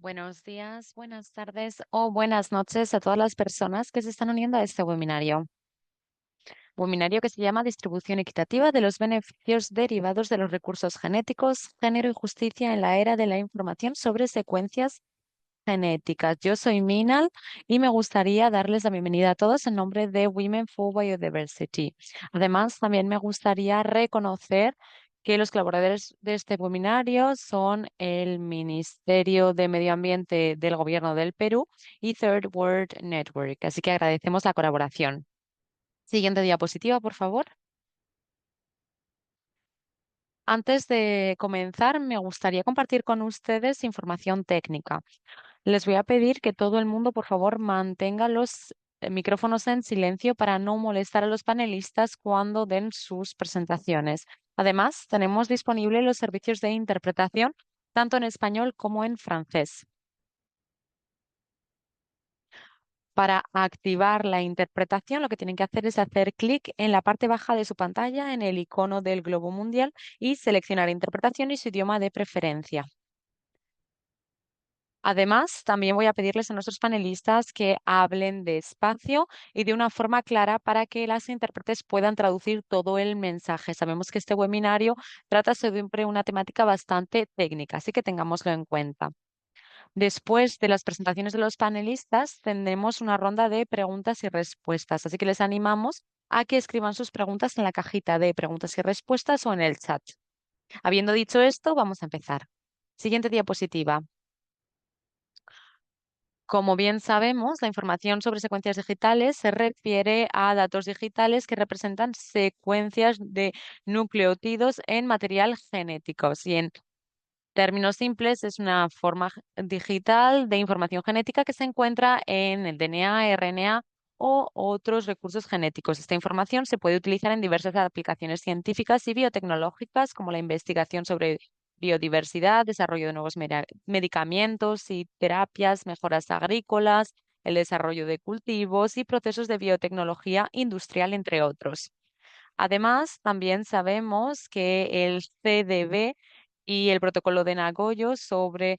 Buenos días, buenas tardes o buenas noches a todas las personas que se están uniendo a este webinario. Webinario que se llama Distribución equitativa de los beneficios derivados de los recursos genéticos, género y justicia en la era de la información sobre secuencias genéticas. Yo soy Minal y me gustaría darles la bienvenida a todos en nombre de Women for Biodiversity. Además, también me gustaría reconocer que los colaboradores de este webinario son el Ministerio de Medio Ambiente del Gobierno del Perú y Third World Network. Así que agradecemos la colaboración. Siguiente diapositiva, por favor. Antes de comenzar, me gustaría compartir con ustedes información técnica. Les voy a pedir que todo el mundo, por favor, mantenga los micrófonos en silencio para no molestar a los panelistas cuando den sus presentaciones. Además, tenemos disponibles los servicios de interpretación tanto en español como en francés. Para activar la interpretación, lo que tienen que hacer es hacer clic en la parte baja de su pantalla en el icono del globo mundial y seleccionar interpretación y su idioma de preferencia. Además, también voy a pedirles a nuestros panelistas que hablen despacio y de una forma clara para que las intérpretes puedan traducir todo el mensaje. Sabemos que este webinario trata siempre una temática bastante técnica, así que tengámoslo en cuenta. Después de las presentaciones de los panelistas, tendremos una ronda de preguntas y respuestas, así que les animamos a que escriban sus preguntas en la cajita de preguntas y respuestas o en el chat. Habiendo dicho esto, vamos a empezar. Siguiente diapositiva. Como bien sabemos, la información sobre secuencias digitales se refiere a datos digitales que representan secuencias de nucleótidos en material genético. Y en términos simples, es una forma digital de información genética que se encuentra en el DNA, RNA o otros recursos genéticos. Esta información se puede utilizar en diversas aplicaciones científicas y biotecnológicas, como la investigación sobre biodiversidad, desarrollo de nuevos medicamentos y terapias, mejoras agrícolas, el desarrollo de cultivos y procesos de biotecnología industrial, entre otros. Además, también sabemos que el CDB y el protocolo de Nagoya sobre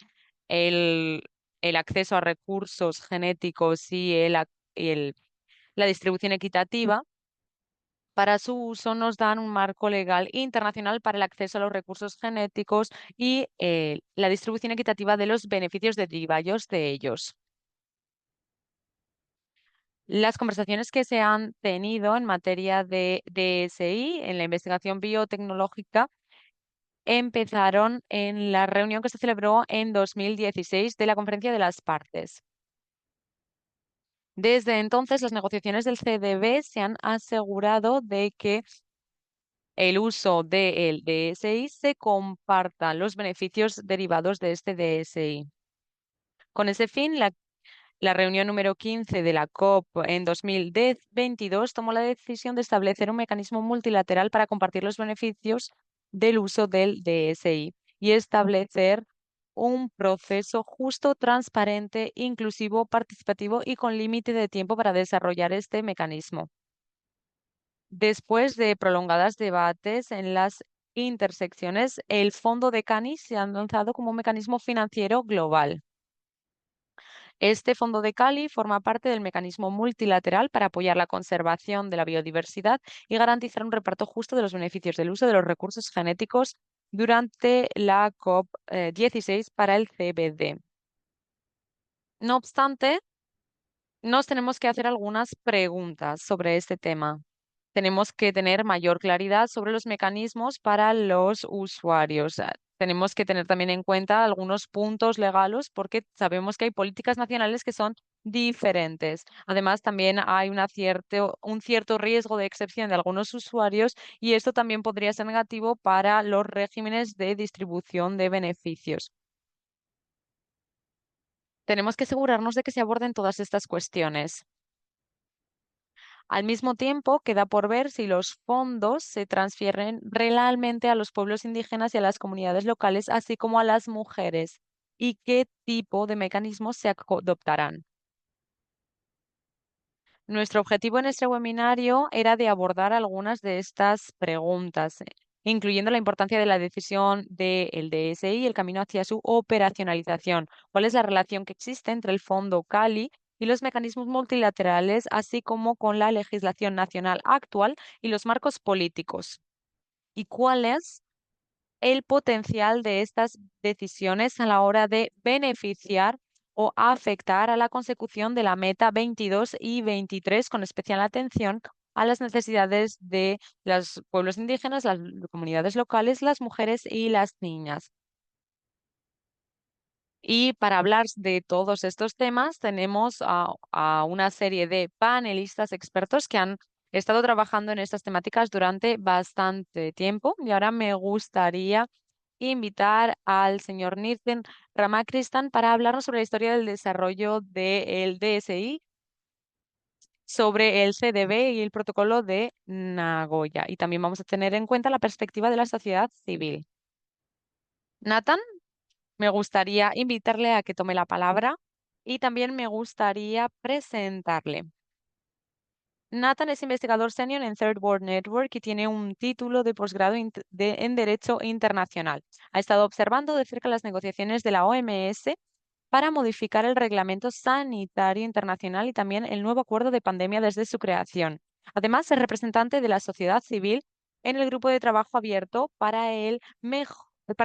el, el acceso a recursos genéticos y la distribución equitativa, para su uso nos dan un marco legal internacional para el acceso a los recursos genéticos y la distribución equitativa de los beneficios derivados de ellos. Las conversaciones que se han tenido en materia de DSI, en la investigación biotecnológica, empezaron en la reunión que se celebró en 2016 de la Conferencia de las Partes. Desde entonces, las negociaciones del CDB se han asegurado de que el uso del DSI se compartan los beneficios derivados de este DSI. Con ese fin, la reunión número 15 de la COP en 2022 tomó la decisión de establecer un mecanismo multilateral para compartir los beneficios del uso del DSI y establecer un proceso justo, transparente, inclusivo, participativo y con límite de tiempo para desarrollar este mecanismo. Después de prolongadas debates en las intersecciones, el Fondo de Canis se ha lanzado como un mecanismo financiero global. Este Fondo de Cali forma parte del mecanismo multilateral para apoyar la conservación de la biodiversidad y garantizar un reparto justo de los beneficios del uso de los recursos genéticos durante la COP16 para el CBD. No obstante, nos tenemos que hacer algunas preguntas sobre este tema. Tenemos que tener mayor claridad sobre los mecanismos para los usuarios. Tenemos que tener también en cuenta algunos puntos legales porque sabemos que hay políticas nacionales que son diferentes. Además, también hay un cierto riesgo de excepción de algunos usuarios y esto también podría ser negativo para los regímenes de distribución de beneficios. Tenemos que asegurarnos de que se aborden todas estas cuestiones. Al mismo tiempo, queda por ver si los fondos se transfieren realmente a los pueblos indígenas y a las comunidades locales, así como a las mujeres, y qué tipo de mecanismos se adoptarán. Nuestro objetivo en este webinario era de abordar algunas de estas preguntas. incluyendo la importancia de la decisión del DSI y el camino hacia su operacionalización. ¿Cuál es la relación que existe entre el Fondo Cali y los mecanismos multilaterales, así como con la legislación nacional actual y los marcos políticos? ¿Y cuál es el potencial de estas decisiones a la hora de beneficiar o afectar a la consecución de la meta 22 y 23, con especial atención a las necesidades de los pueblos indígenas, las comunidades locales, las mujeres y las niñas? Y para hablar de todos estos temas, tenemos a una serie de panelistas expertos que han estado trabajando en estas temáticas durante bastante tiempo. Y ahora me gustaría invitar al señor Nirten Ramakristan para hablarnos sobre la historia del desarrollo del DSI, sobre el CDB y el protocolo de Nagoya. Y también vamos a tener en cuenta la perspectiva de la sociedad civil. Nathan, me gustaría invitarle a que tome la palabra y también me gustaría presentarle. Nathan es investigador senior en Third World Network y tiene un título de posgrado en Derecho Internacional. Ha estado observando de cerca las negociaciones de la OMS para modificar el Reglamento Sanitario Internacional y también el nuevo acuerdo de pandemia desde su creación. Además, es representante de la sociedad civil en el grupo de trabajo abierto para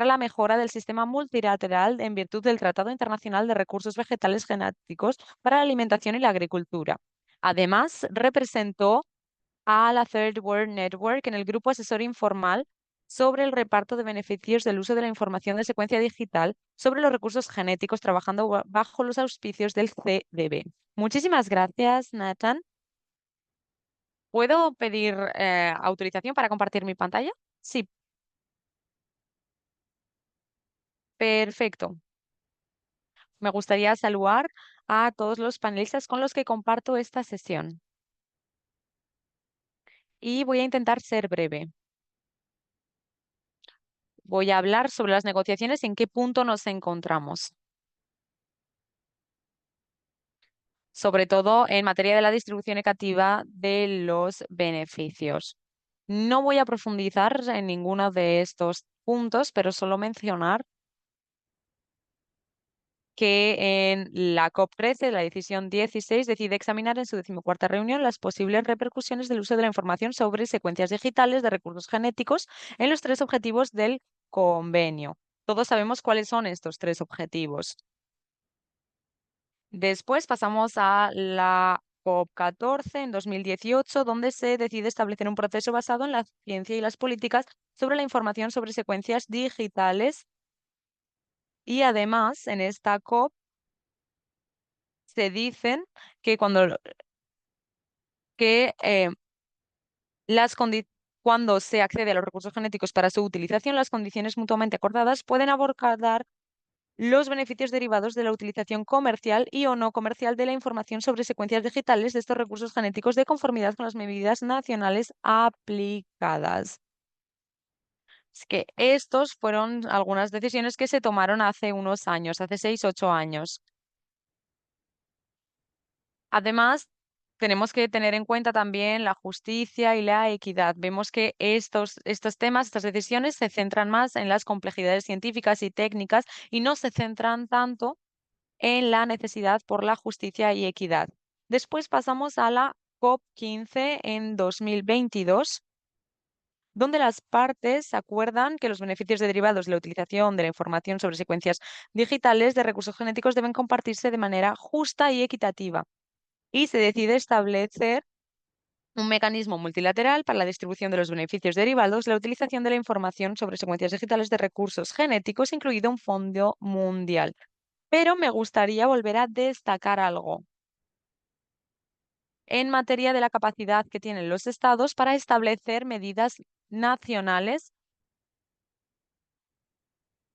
la mejora del sistema multilateral en virtud del Tratado Internacional de Recursos Vegetales Genéticos para la Alimentación y la Agricultura. Además, representó a la Third World Network en el grupo asesor informal sobre el reparto de beneficios del uso de la información de secuencia digital sobre los recursos genéticos, trabajando bajo los auspicios del CDB. Muchísimas gracias, Nathan. ¿Puedo pedir autorización para compartir mi pantalla? Sí, perfecto. Me gustaría saludar a todos los panelistas con los que comparto esta sesión. Y voy a intentar ser breve. Voy a hablar sobre las negociaciones y en qué punto nos encontramos, sobre todo en materia de la distribución equitativa de los beneficios. No voy a profundizar en ninguno de estos puntos, pero solo mencionar que en la COP13, la decisión 16, decide examinar en su decimocuarta reunión las posibles repercusiones del uso de la información sobre secuencias digitales de recursos genéticos en los tres objetivos del convenio. Todos sabemos cuáles son estos tres objetivos. Después pasamos a la COP14 en 2018, donde se decide establecer un proceso basado en la ciencia y las políticas sobre la información sobre secuencias digitales. Y además, en esta COP se dicen que que, eh, cuando se accede a los recursos genéticos para su utilización, las condiciones mutuamente acordadas pueden abordar los beneficios derivados de la utilización comercial y o no comercial de la información sobre secuencias digitales de estos recursos genéticos de conformidad con las medidas nacionales aplicadas. Es que estos fueron algunas decisiones que se tomaron hace unos años, hace 6, 8 años. Además, tenemos que tener en cuenta también la justicia y la equidad. Vemos que estos temas, estas decisiones se centran más en las complejidades científicas y técnicas y no se centran tanto en la necesidad por la justicia y equidad. Después pasamos a la COP15 en 2022, donde las partes acuerdan que los beneficios derivados de la utilización de la información sobre secuencias digitales de recursos genéticos deben compartirse de manera justa y equitativa. Y se decide establecer un mecanismo multilateral para la distribución de los beneficios derivados de la utilización de la información sobre secuencias digitales de recursos genéticos, incluido un fondo mundial. Pero me gustaría volver a destacar algo en materia de la capacidad que tienen los estados para establecer medidas nacionales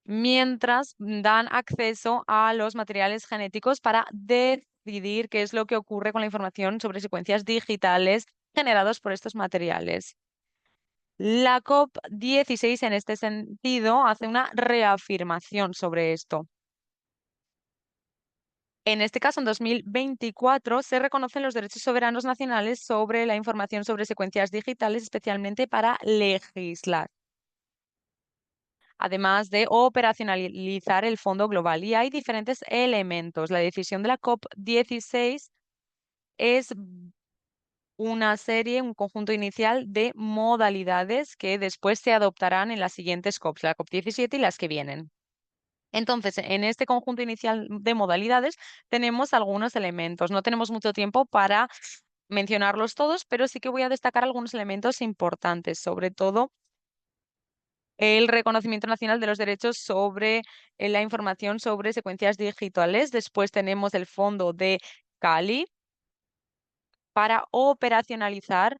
mientras dan acceso a los materiales genéticos para decidir qué es lo que ocurre con la información sobre secuencias digitales generados por estos materiales. La COP16 en este sentido hace una reafirmación sobre esto. En este caso, en 2024, se reconocen los derechos soberanos nacionales sobre la información sobre secuencias digitales, especialmente para legislar. además de operacionalizar el Fondo Global. Y hay diferentes elementos. La decisión de la COP16 es una serie, un conjunto inicial de modalidades que después se adoptarán en las siguientes COPs, la COP17 y las que vienen. Entonces, en este conjunto inicial de modalidades tenemos algunos elementos. No tenemos mucho tiempo para mencionarlos todos, pero sí que voy a destacar algunos elementos importantes, sobre todo el reconocimiento nacional de los derechos sobre la información sobre secuencias digitales. Después tenemos el fondo de Cali para operacionalizar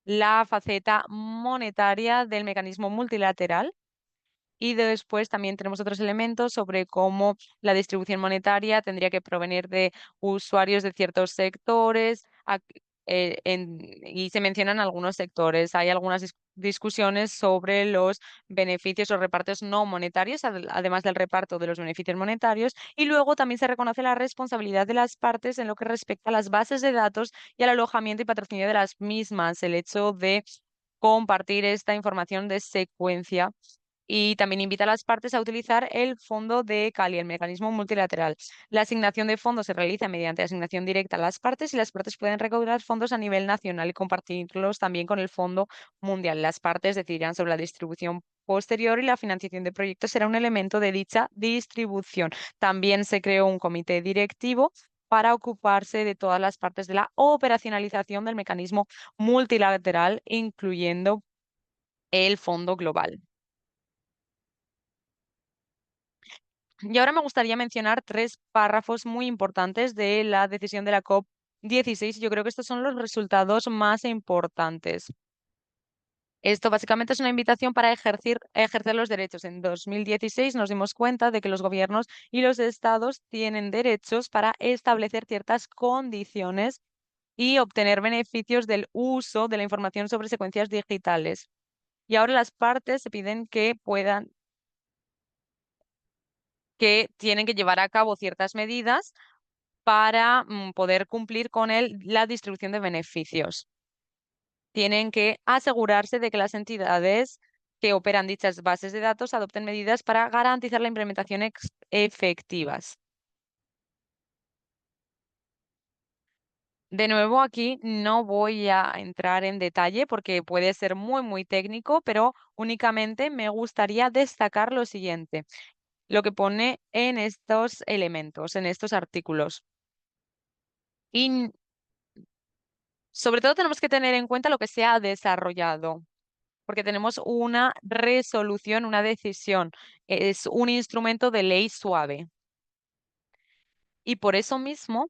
la faceta monetaria del mecanismo multilateral. Y después también tenemos otros elementos sobre cómo la distribución monetaria tendría que provenir de usuarios de ciertos sectores y se mencionan algunos sectores. Hay algunas discusiones sobre los beneficios o repartos no monetarios, además del reparto de los beneficios monetarios. Y luego también se reconoce la responsabilidad de las partes en lo que respecta a las bases de datos y al alojamiento y patrocinio de las mismas. El hecho de compartir esta información de secuencia y también invita a las partes a utilizar el fondo de Cali, el mecanismo multilateral. La asignación de fondos se realiza mediante asignación directa a las partes y las partes pueden recaudar fondos a nivel nacional y compartirlos también con el Fondo Mundial. Las partes decidirán sobre la distribución posterior y la financiación de proyectos será un elemento de dicha distribución. También se creó un comité directivo para ocuparse de todas las partes de la operacionalización del mecanismo multilateral, incluyendo el Fondo Global. Y ahora me gustaría mencionar tres párrafos muy importantes de la decisión de la COP16. Yo creo que estos son los resultados más importantes. Esto básicamente es una invitación para ejercer los derechos. En 2016 nos dimos cuenta de que los gobiernos y los estados tienen derechos para establecer ciertas condiciones y obtener beneficios del uso de la información sobre secuencias digitales. Y ahora las partes se piden que tienen que llevar a cabo ciertas medidas para poder cumplir con la distribución de beneficios. Tienen que asegurarse de que las entidades que operan dichas bases de datos adopten medidas para garantizar la implementación efectivas. De nuevo, aquí no voy a entrar en detalle porque puede ser muy técnico, pero únicamente me gustaría destacar lo siguiente, lo que pone en estos elementos, en estos artículos. Y sobre todo tenemos que tener en cuenta lo que se ha desarrollado, porque tenemos una resolución, una decisión, es un instrumento de ley suave. Y por eso mismo,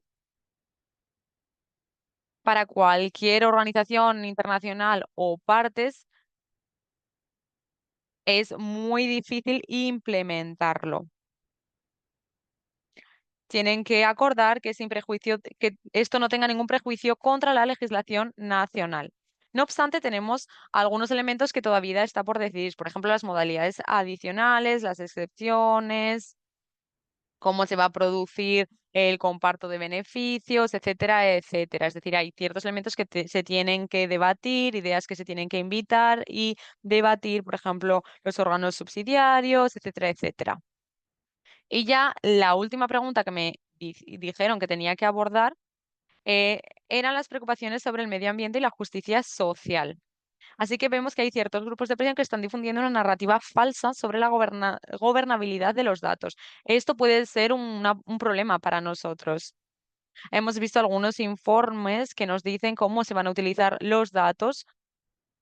para cualquier organización internacional o partes, es muy difícil implementarlo. Tienen que acordar que sin prejuicio, que esto no tenga ningún prejuicio contra la legislación nacional. No obstante, tenemos algunos elementos que todavía está por decidir, por ejemplo, las modalidades adicionales, las excepciones, cómo se va a producir el comparto de beneficios, etcétera, etcétera. Es decir, hay ciertos elementos que se tienen que debatir, ideas que se tienen que invitar y debatir, por ejemplo, los órganos subsidiarios, etcétera, etcétera. Y ya la última pregunta que me dijeron que tenía que abordar eh, eran las preocupaciones sobre el medio ambiente y la justicia social. Así que vemos que hay ciertos grupos de presión que están difundiendo una narrativa falsa sobre la gobernabilidad de los datos. Esto puede ser un problema para nosotros. Hemos visto algunos informes que nos dicen cómo se van a utilizar los datos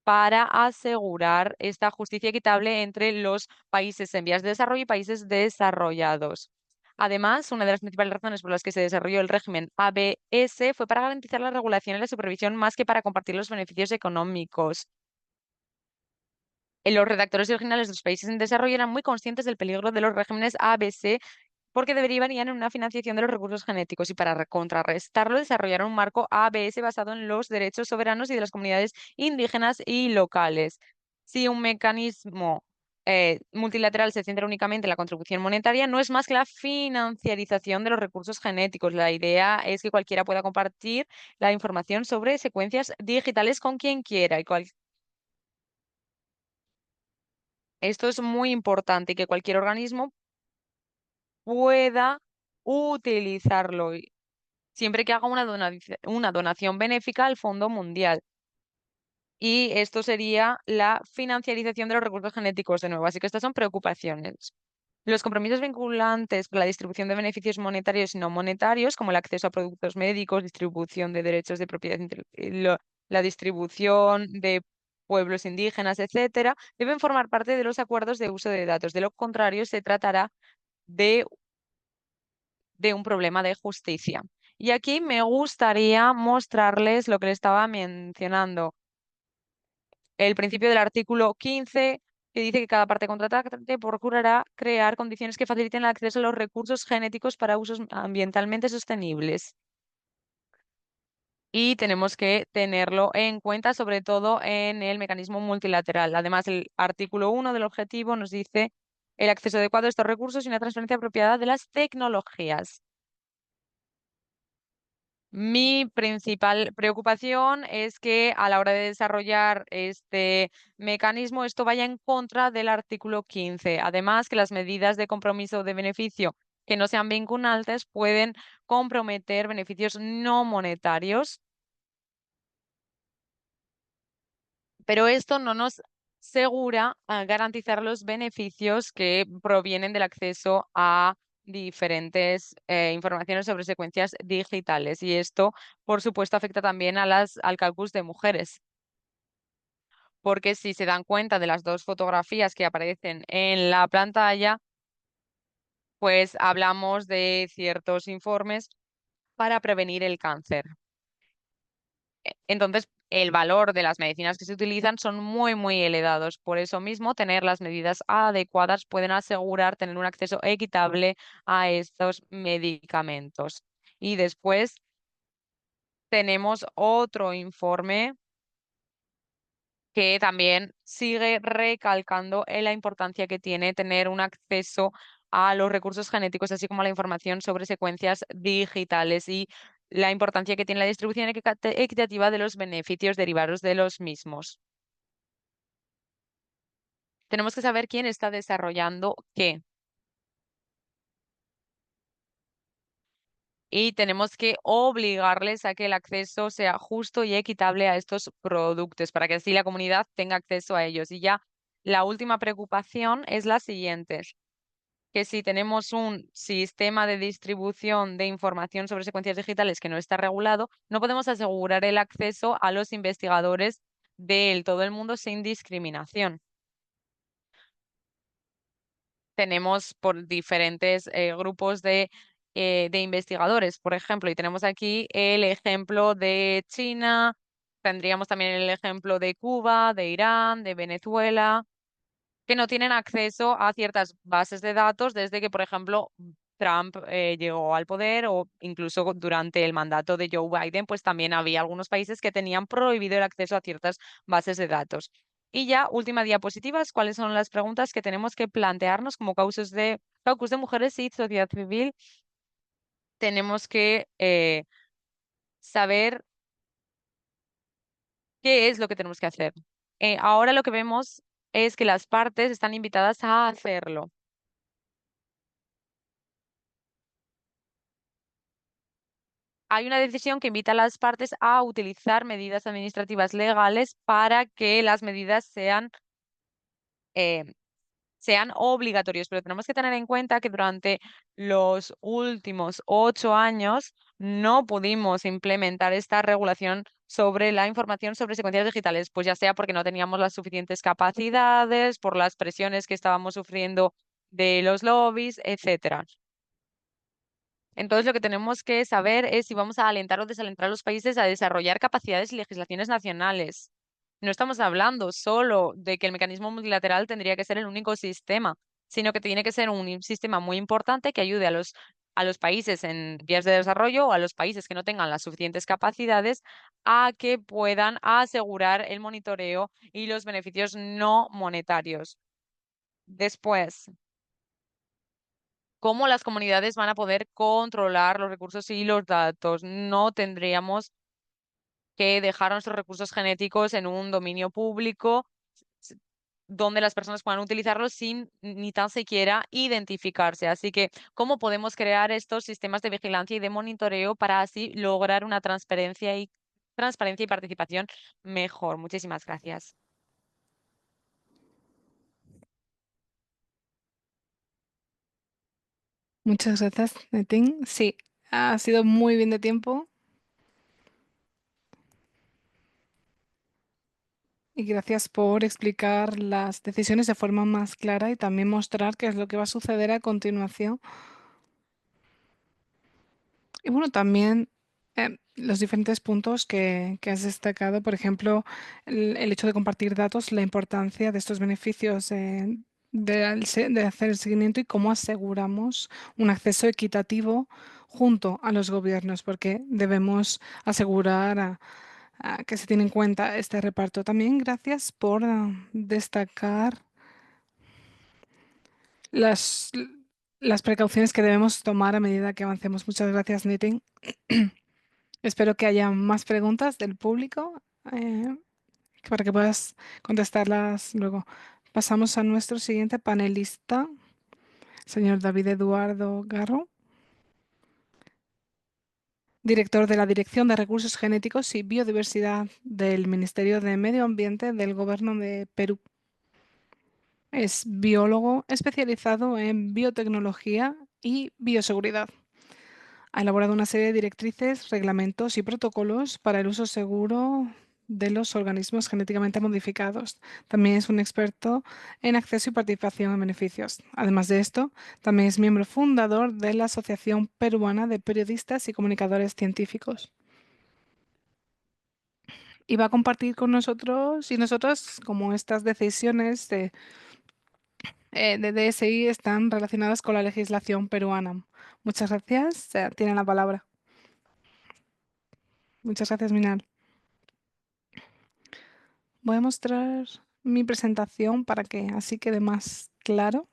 para asegurar esta justicia equitable entre los países en vías de desarrollo y países desarrollados. Además, una de las principales razones por las que se desarrolló el régimen ABS fue para garantizar la regulación y la supervisión más que para compartir los beneficios económicos. Los redactores originales de los países en desarrollo eran muy conscientes del peligro de los regímenes ABC porque derivarían en una financiación de los recursos genéticos y para contrarrestarlo desarrollaron un marco ABS basado en los derechos soberanos y de las comunidades indígenas y locales. Si un mecanismo multilateral se centra únicamente en la contribución monetaria, no es más que la financiarización de los recursos genéticos. La idea es que cualquiera pueda compartir la información sobre secuencias digitales con quien quiera y Esto es muy importante y que cualquier organismo pueda utilizarlo siempre que haga una donación benéfica al Fondo Mundial. Y esto sería la financiarización de los recursos genéticos de nuevo. Así que estas son preocupaciones. Los compromisos vinculantes para la distribución de beneficios monetarios y no monetarios, como el acceso a productos médicos, distribución de derechos de propiedad, la distribución de pueblos indígenas, etcétera, deben formar parte de los acuerdos de uso de datos. De lo contrario, se tratará de, de un problema de justicia. Y aquí me gustaría mostrarles lo que les estaba mencionando el principio del artículo 15, que dice que cada parte contratante procurará crear condiciones que faciliten el acceso a los recursos genéticos para usos ambientalmente sostenibles. Y tenemos que tenerlo en cuenta, sobre todo en el mecanismo multilateral. Además, el artículo 1 del objetivo nos dice el acceso adecuado a estos recursos y una transferencia apropiada de las tecnologías. Mi principal preocupación es que a la hora de desarrollar este mecanismo esto vaya en contra del artículo 15. Además, que las medidas de compromiso de beneficio que no sean vinculantes pueden comprometer beneficios no monetarios, pero esto no nos asegura garantizar los beneficios que provienen del acceso a diferentes informaciones sobre secuencias digitales. Y esto, por supuesto, afecta también a al caucus de mujeres, porque si se dan cuenta de las dos fotografías que aparecen en la pantalla, pues hablamos de ciertos informes para prevenir el cáncer. Entonces, el valor de las medicinas que se utilizan son muy, muy elevados. Por eso mismo, tener las medidas adecuadas pueden asegurar tener un acceso equitable a estos medicamentos. Y después tenemos otro informe que también sigue recalcando en la importancia que tiene tener un acceso a los recursos genéticos, así como a la información sobre secuencias digitales y la importancia que tiene la distribución equitativa de los beneficios derivados de los mismos. Tenemos que saber quién está desarrollando qué y tenemos que obligarles a que el acceso sea justo y equitable a estos productos para que así la comunidad tenga acceso a ellos. Y ya la última preocupación es la siguiente, que si tenemos un sistema de distribución de información sobre secuencias digitales que no está regulado, no podemos asegurar el acceso a los investigadores de todo el mundo sin discriminación. Tenemos por diferentes grupos de investigadores, por ejemplo, y tenemos aquí el ejemplo de China, tendríamos también el ejemplo de Cuba, de Irán, de Venezuela que no tienen acceso a ciertas bases de datos desde que, por ejemplo, Trump llegó al poder o incluso durante el mandato de Joe Biden, pues también había algunos países que tenían prohibido el acceso a ciertas bases de datos. Y ya, última diapositiva, ¿cuáles son las preguntas que tenemos que plantearnos como caucus de mujeres y sociedad civil? Tenemos que saber qué es lo que tenemos que hacer. Ahora lo que vemos es que las partes están invitadas a hacerlo. Hay una decisión que invita a las partes a utilizar medidas administrativas legales para que las medidas eh, sean obligatorias, pero tenemos que tener en cuenta que durante los últimos 8 años no pudimos implementar esta regulación sobre la información sobre secuencias digitales, pues ya sea porque no teníamos las suficientes capacidades, por las presiones que estábamos sufriendo de los lobbies, etcétera. Entonces, lo que tenemos que saber es si vamos a alentar o desalentar a los países a desarrollar capacidades y legislaciones nacionales. No estamos hablando solo de que el mecanismo multilateral tendría que ser el único sistema, sino que tiene que ser un sistema muy importante que ayude a los países en vías de desarrollo o a los países que no tengan las suficientes capacidades a que puedan asegurar el monitoreo y los beneficios no monetarios. Después, cómo las comunidades van a poder controlar los recursos y los datos. No tendríamos que dejar nuestros recursos genéticos en un dominio público donde las personas puedan utilizarlo sin ni tan siquiera identificarse. Así que, ¿cómo podemos crear estos sistemas de vigilancia y de monitoreo para así lograr una transparencia y participación mejor? Muchísimas gracias. Muchas gracias, Netín. Sí, ha sido muy bien de tiempo y gracias por explicar las decisiones de forma más clara y también mostrar qué es lo que va a suceder a continuación. Y bueno, también los diferentes puntos que has destacado, por ejemplo, el hecho de compartir datos, la importancia de estos beneficios de hacer el seguimiento y cómo aseguramos un acceso equitativo junto a los gobiernos, porque debemos asegurar a que se tiene en cuenta este reparto. También gracias por destacar las, las precauciones que debemos tomar a medida que avancemos. Muchas gracias, Nitin. Espero que haya más preguntas del público eh, para que puedas contestarlas luego. Pasamos a nuestro siguiente panelista, señor David Eduardo Garro, director de la Dirección de Recursos Genéticos y Biodiversidad del Ministerio de Medio Ambiente del Gobierno de Perú. Es biólogo especializado en biotecnología y bioseguridad. Ha elaborado una serie de directrices, reglamentos y protocolos para el uso seguro de los organismos genéticamente modificados. También es un experto en acceso y participación en beneficios. Además de esto, también es miembro fundador de la Asociación Peruana de Periodistas y Comunicadores Científicos. Y va a compartir con nosotros y nosotros cómo estas decisiones de DSI están relacionadas con la legislación peruana. Muchas gracias. Tiene la palabra. Muchas gracias, Minal. Voy a mostrar mi presentación para que así quede más claro.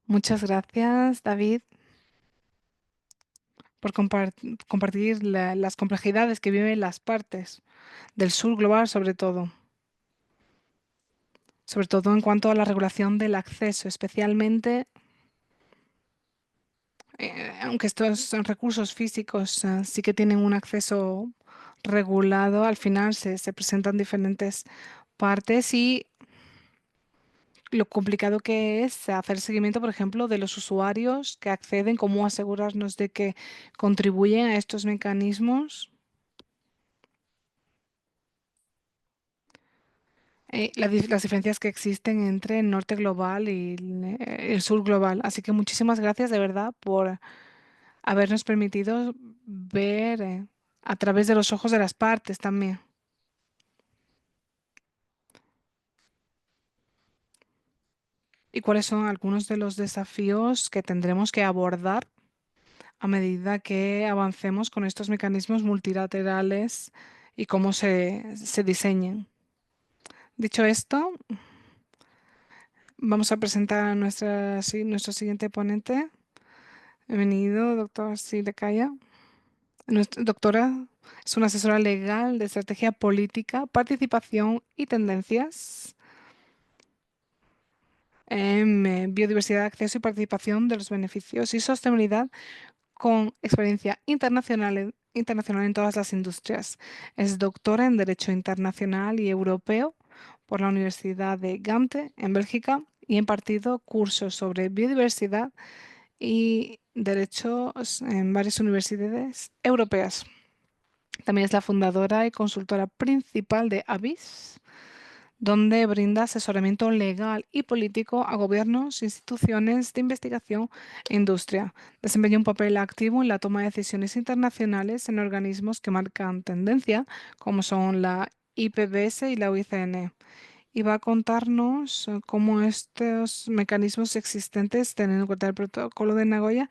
Muchas gracias, David, por compartir las complejidades que viven las partes del sur global, sobre todo en cuanto a la regulación del acceso, especialmente, aunque estos son recursos físicos, sí que tienen un acceso regulado, al final se presentan diferentes partes y lo complicado que es hacer seguimiento, por ejemplo, de los usuarios que acceden, cómo asegurarnos de que contribuyen a estos mecanismos, las diferencias que existen entre el norte global y el sur global. Así que muchísimas gracias de verdad por habernos permitido ver a través de los ojos de las partes también. Y cuáles son algunos de los desafíos que tendremos que abordar a medida que avancemos con estos mecanismos multilaterales y cómo se diseñen. Dicho esto, vamos a presentar a nuestro siguiente ponente. Bienvenido, doctor Silecaya. Nuestra doctora es una asesora legal de estrategia política, participación y tendencias en biodiversidad, acceso y participación de los beneficios y sostenibilidad con experiencia internacional en todas las industrias. Es doctora en Derecho Internacional y Europeo por la Universidad de Gante, en Bélgica, y ha impartido cursos sobre biodiversidad y derechos en varias universidades europeas. También es la fundadora y consultora principal de ABIS, donde brinda asesoramiento legal y político a gobiernos, instituciones de investigación e industria. Desempeña un papel activo en la toma de decisiones internacionales en organismos que marcan tendencia, como son la IPBES y la UICN. Y va a contarnos cómo estos mecanismos existentes, teniendo en cuenta el protocolo de Nagoya,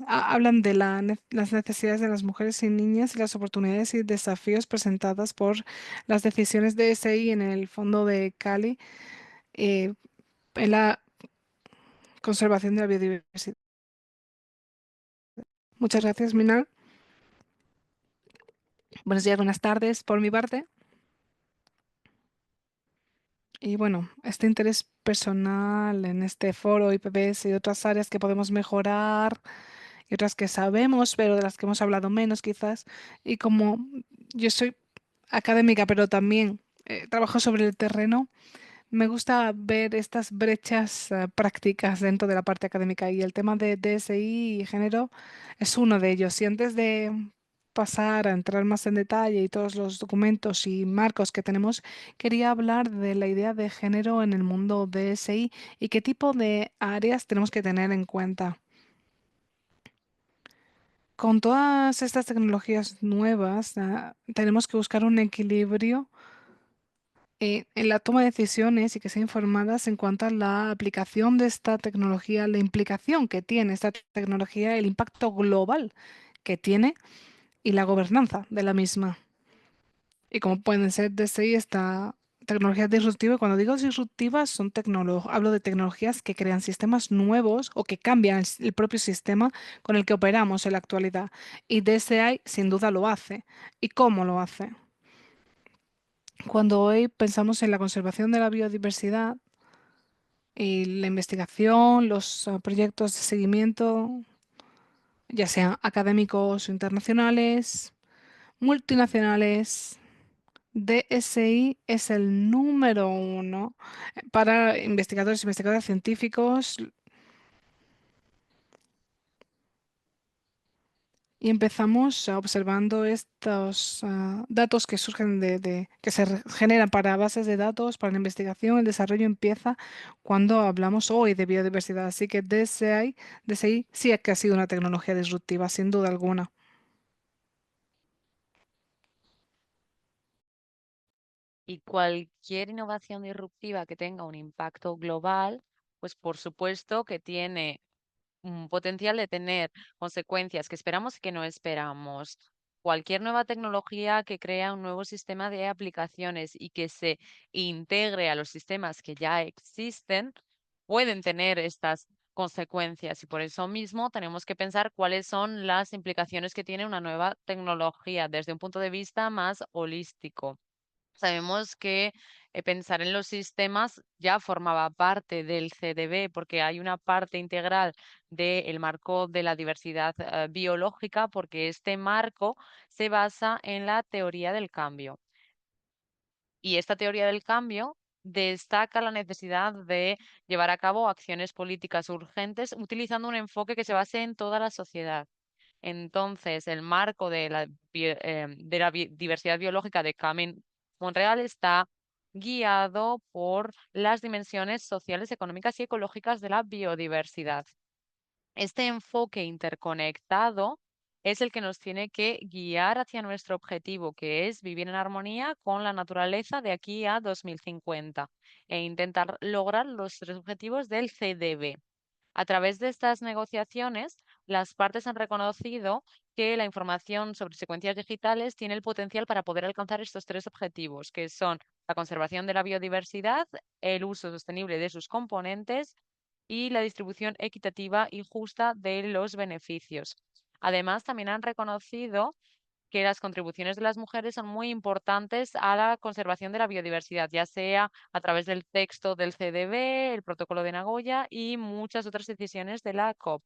hablan de las necesidades de las mujeres y niñas y las oportunidades y desafíos presentadas por las decisiones de SI en el fondo de Cali, eh, en la conservación de la biodiversidad. Muchas gracias, Minal. Buenos días, buenas tardes por mi parte. Y bueno, este interés personal en este foro IPBES y otras áreas que podemos mejorar y otras que sabemos, pero de las que hemos hablado menos quizás. Y como yo soy académica, pero también trabajo sobre el terreno, me gusta ver estas brechas prácticas dentro de la parte académica y el tema de DSI y género es uno de ellos. Y antes de pasar a entrar más en detalle y todos los documentos y marcos que tenemos, quería hablar de la idea de género en el mundo DSI y qué tipo de áreas tenemos que tener en cuenta. Con todas estas tecnologías nuevas, tenemos que buscar un equilibrio en la toma de decisiones y que sean informadas en cuanto a la aplicación de esta tecnología, la implicación que tiene esta tecnología, el impacto global que tiene y la gobernanza de la misma. Y cómo pueden ser desde ahí esta tecnología disruptiva. Y cuando digo disruptivas, hablo de tecnologías que crean sistemas nuevos o que cambian el propio sistema con el que operamos en la actualidad. Y DSI sin duda lo hace. ¿Y cómo lo hace? Cuando hoy pensamos en la conservación de la biodiversidad y la investigación, los proyectos de seguimiento, ya sean académicos o internacionales, multinacionales, DSI es el número uno para investigadores y investigadores científicos. Y empezamos observando estos datos que surgen que generan para bases de datos, para la investigación. El desarrollo empieza cuando hablamos hoy de biodiversidad. Así que DSI sí que ha sido una tecnología disruptiva, sin duda alguna. Y cualquier innovación disruptiva que tenga un impacto global, pues por supuesto que tiene un potencial de tener consecuencias que esperamos y que no esperamos. Cualquier nueva tecnología que crea un nuevo sistema de aplicaciones y que se integre a los sistemas que ya existen, pueden tener estas consecuencias y por eso mismo tenemos que pensar cuáles son las implicaciones que tiene una nueva tecnología desde un punto de vista más holístico. Sabemos que pensar en los sistemas ya formaba parte del CDB porque hay una parte integral del marco de la diversidad biológica porque este marco se basa en la teoría del cambio. Y esta teoría del cambio destaca la necesidad de llevar a cabo acciones políticas urgentes utilizando un enfoque que se base en toda la sociedad. Entonces, el marco de la, diversidad biológica de Kamen Montreal está guiado por las dimensiones sociales, económicas y ecológicas de la biodiversidad. Este enfoque interconectado es el que nos tiene que guiar hacia nuestro objetivo, que es vivir en armonía con la naturaleza de aquí a 2050 e intentar lograr los tres objetivos del CDB. A través de estas negociaciones, las partes han reconocido que la información sobre secuencias digitales tiene el potencial para poder alcanzar estos tres objetivos, que son la conservación de la biodiversidad, el uso sostenible de sus componentes y la distribución equitativa y justa de los beneficios. Además, también han reconocido que las contribuciones de las mujeres son muy importantes a la conservación de la biodiversidad, ya sea a través del texto del CDB, el protocolo de Nagoya y muchas otras decisiones de la COP.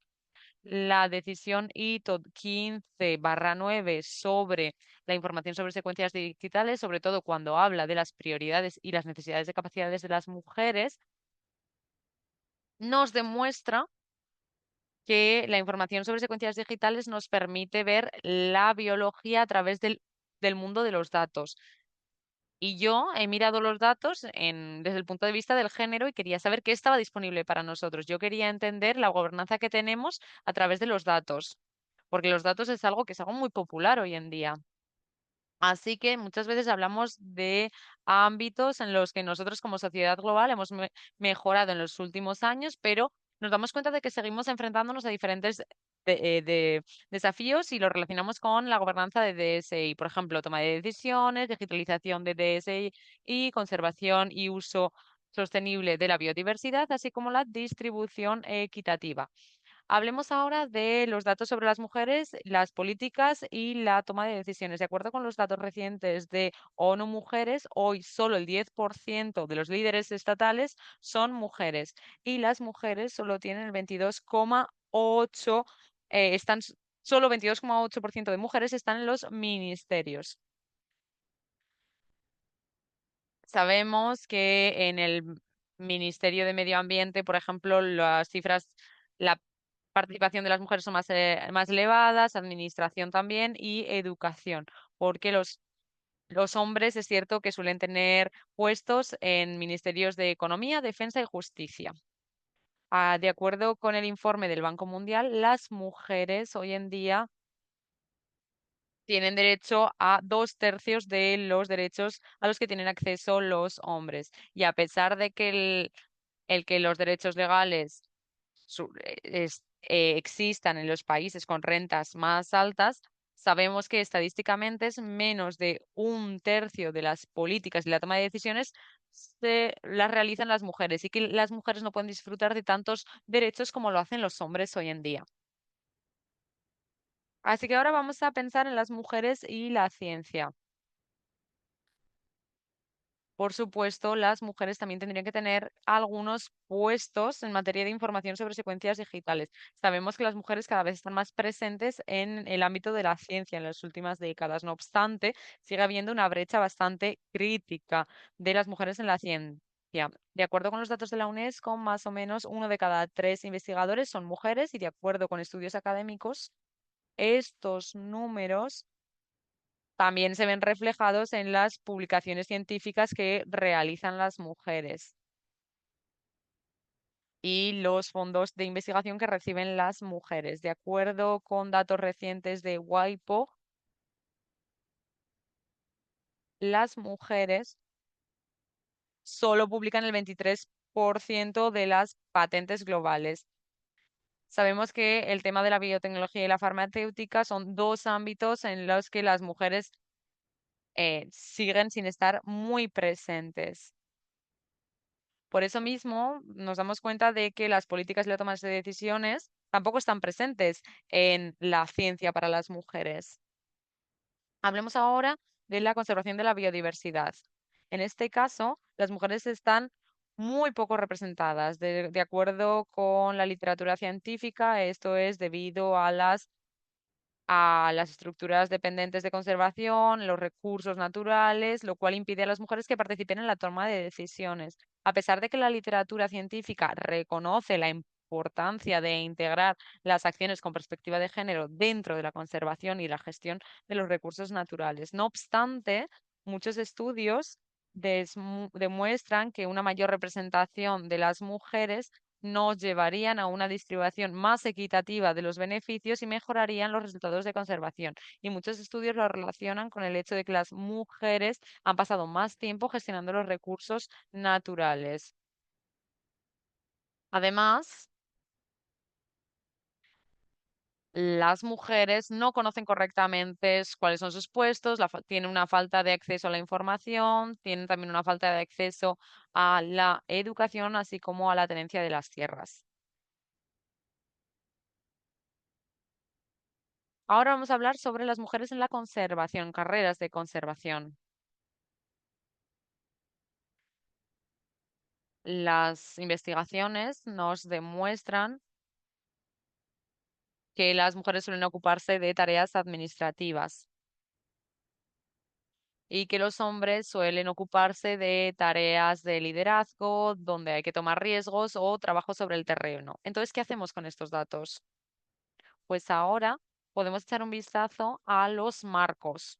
La decisión ITO 15/9 sobre la información sobre secuencias digitales, sobre todo cuando habla de las prioridades y las necesidades de capacidades de las mujeres, nos demuestra que la información sobre secuencias digitales nos permite ver la biología a través del mundo de los datos. Y yo he mirado los datos desde el punto de vista del género y quería saber qué estaba disponible para nosotros. Yo quería entender la gobernanza que tenemos a través de los datos, porque los datos es algo muy popular hoy en día. Así que muchas veces hablamos de ámbitos en los que nosotros como sociedad global hemos mejorado en los últimos años, pero nos damos cuenta de que seguimos enfrentándonos a diferentes desafíos y lo relacionamos con la gobernanza de DSI. Por ejemplo, toma de decisiones, digitalización de DSI y conservación y uso sostenible de la biodiversidad, así como la distribución equitativa. Hablemos ahora de los datos sobre las mujeres, las políticas y la toma de decisiones. De acuerdo con los datos recientes de ONU Mujeres, hoy solo el 10% de los líderes estatales son mujeres y las mujeres solo tienen el 22,8, solo 22,8% de mujeres están en los ministerios. Sabemos que en el Ministerio de Medio Ambiente, por ejemplo, las cifras, la participación de las mujeres son más elevadas, administración también y educación, porque los hombres es cierto que suelen tener puestos en ministerios de Economía, Defensa y Justicia. De acuerdo con el informe del Banco Mundial, las mujeres hoy en día tienen derecho a 2/3 de los derechos a los que tienen acceso los hombres. Y a pesar de que el que los derechos legales existan en los países con rentas más altas, sabemos que estadísticamente es menos de 1/3 de las políticas y la toma de decisiones se las realizan las mujeres y que las mujeres no pueden disfrutar de tantos derechos como lo hacen los hombres hoy en día. Así que ahora vamos a pensar en las mujeres y la ciencia. Por supuesto, las mujeres también tendrían que tener algunos puestos en materia de información sobre secuencias digitales. Sabemos que las mujeres cada vez están más presentes en el ámbito de la ciencia en las últimas décadas. No obstante, sigue habiendo una brecha bastante crítica de las mujeres en la ciencia. De acuerdo con los datos de la UNESCO, más o menos 1 de cada 3 investigadores son mujeres y de acuerdo con estudios académicos, estos números también se ven reflejados en las publicaciones científicas que realizan las mujeres y los fondos de investigación que reciben las mujeres. De acuerdo con datos recientes de WIPO, las mujeres solo publican el 23% de las patentes globales. Sabemos que el tema de la biotecnología y la farmacéutica son dos ámbitos en los que las mujeres siguen sin estar muy presentes. Por eso mismo nos damos cuenta de que las políticas y la toma de decisiones tampoco están presentes en la ciencia para las mujeres. Hablemos ahora de la conservación de la biodiversidad. En este caso, las mujeres están muy poco representadas. De acuerdo con la literatura científica, esto es debido a las estructuras dependientes de conservación, los recursos naturales, lo cual impide a las mujeres que participen en la toma de decisiones. A pesar de que la literatura científica reconoce la importancia de integrar las acciones con perspectiva de género dentro de la conservación y la gestión de los recursos naturales. No obstante, muchos estudios demuestran que una mayor representación de las mujeres nos llevarían a una distribución más equitativa de los beneficios y mejorarían los resultados de conservación. Y muchos estudios lo relacionan con el hecho de que las mujeres han pasado más tiempo gestionando los recursos naturales. Además, las mujeres no conocen correctamente cuáles son sus puestos, tienen una falta de acceso a la información, tienen también una falta de acceso a la educación, así como a la tenencia de las tierras. Ahora vamos a hablar sobre las mujeres en la conservación, carreras de conservación. Las investigaciones nos demuestran que las mujeres suelen ocuparse de tareas administrativas y que los hombres suelen ocuparse de tareas de liderazgo, donde hay que tomar riesgos o trabajo sobre el terreno. Entonces, ¿qué hacemos con estos datos? Pues ahora podemos echar un vistazo a los marcos.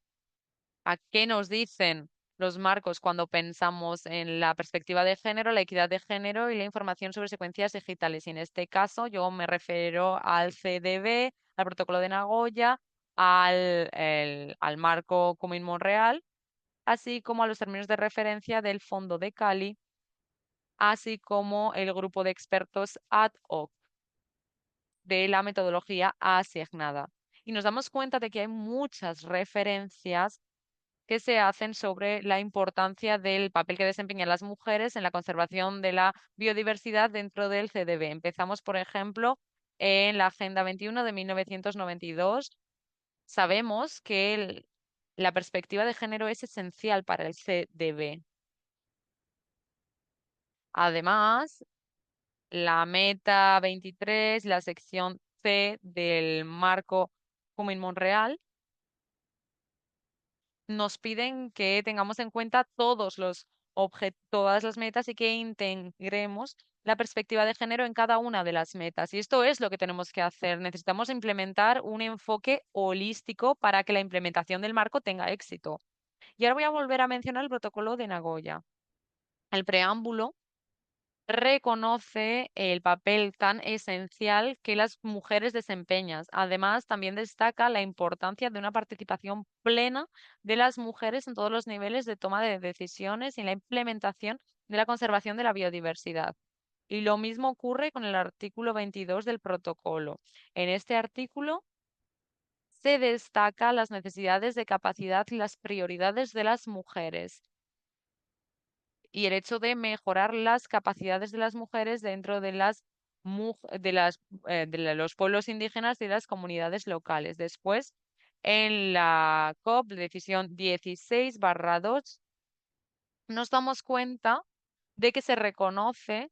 ¿A qué nos dicen los marcos cuando pensamos en la perspectiva de género, la equidad de género y la información sobre secuencias digitales? Y en este caso yo me refiero al CDB, al protocolo de Nagoya, al marco Cumming-Montreal, así como a los términos de referencia del Fondo de Cali, así como el grupo de expertos ad hoc de la metodología asignada. Y nos damos cuenta de que hay muchas referencias que se hacen sobre la importancia del papel que desempeñan las mujeres en la conservación de la biodiversidad dentro del CDB. Empezamos, por ejemplo, en la Agenda 21 de 1992. Sabemos que la perspectiva de género es esencial para el CDB. Además, la meta 23, la sección C del marco Cumming-Montreal nos piden que tengamos en cuenta todas las metas y que integremos la perspectiva de género en cada una de las metas. Y esto es lo que tenemos que hacer. Necesitamos implementar un enfoque holístico para que la implementación del marco tenga éxito. Y ahora voy a volver a mencionar el protocolo de Nagoya. El preámbulo reconoce el papel tan esencial que las mujeres desempeñan. Además, también destaca la importancia de una participación plena de las mujeres en todos los niveles de toma de decisiones y en la implementación de la conservación de la biodiversidad. Y lo mismo ocurre con el artículo 22 del protocolo. En este artículo se destaca las necesidades de capacidad y las prioridades de las mujeres y el hecho de mejorar las capacidades de las mujeres dentro de los pueblos indígenas y las comunidades locales. Después, en la COP, la decisión 16/2, nos damos cuenta de que se reconoce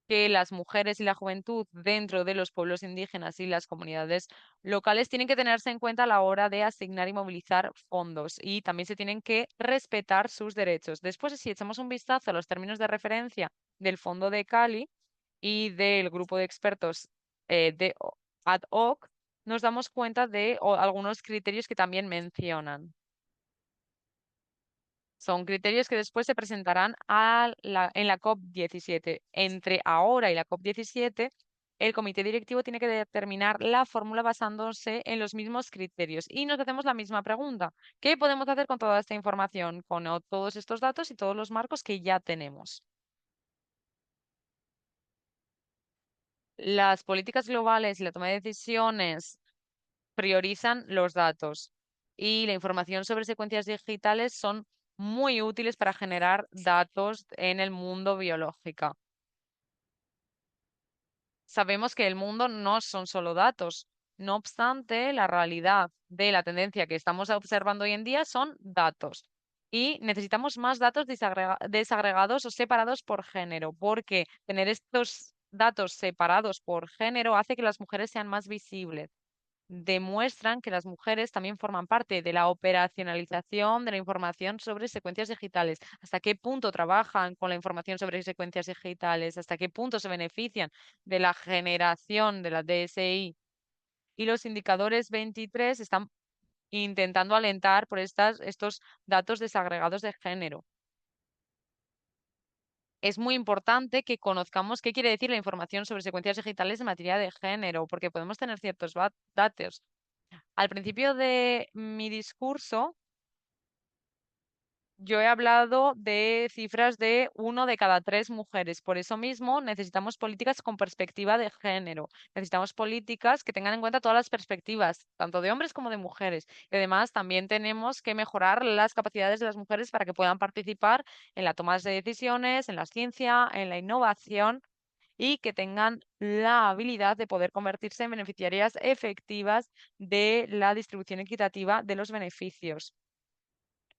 que las mujeres y la juventud dentro de los pueblos indígenas y las comunidades locales tienen que tenerse en cuenta a la hora de asignar y movilizar fondos y también se tienen que respetar sus derechos. Después, si echamos un vistazo a los términos de referencia del Fondo de Cali y del grupo de expertos ad hoc, nos damos cuenta de algunos criterios que también mencionan. Son criterios que después se presentarán en la COP17. Entre ahora y la COP17, el comité directivo tiene que determinar la fórmula basándose en los mismos criterios. Y nos hacemos la misma pregunta. ¿Qué podemos hacer con toda esta información, con todos estos datos y todos los marcos que ya tenemos? Las políticas globales y la toma de decisiones priorizan los datos y la información sobre secuencias digitales son muy útiles para generar datos en el mundo biológico. Sabemos que el mundo no son solo datos. No obstante, la realidad de la tendencia que estamos observando hoy en día son datos. Y necesitamos más datos desagregados o separados por género, porque tener estos datos separados por género hace que las mujeres sean más visibles, demuestran que las mujeres también forman parte de la operacionalización de la información sobre secuencias digitales. ¿Hasta qué punto trabajan con la información sobre secuencias digitales? ¿Hasta qué punto se benefician de la generación de la DSI? Y los indicadores 23 están intentando alentar por estos datos desagregados de género. Es muy importante que conozcamos qué quiere decir la información sobre secuencias digitales en materia de género, porque podemos tener ciertos datos. Al principio de mi discurso, yo he hablado de cifras de 1 de cada 3 mujeres. Por eso mismo, necesitamos políticas con perspectiva de género. Necesitamos políticas que tengan en cuenta todas las perspectivas, tanto de hombres como de mujeres. Y además, también tenemos que mejorar las capacidades de las mujeres para que puedan participar en la toma de decisiones, en la ciencia, en la innovación y que tengan la habilidad de poder convertirse en beneficiarias efectivas de la distribución equitativa de los beneficios.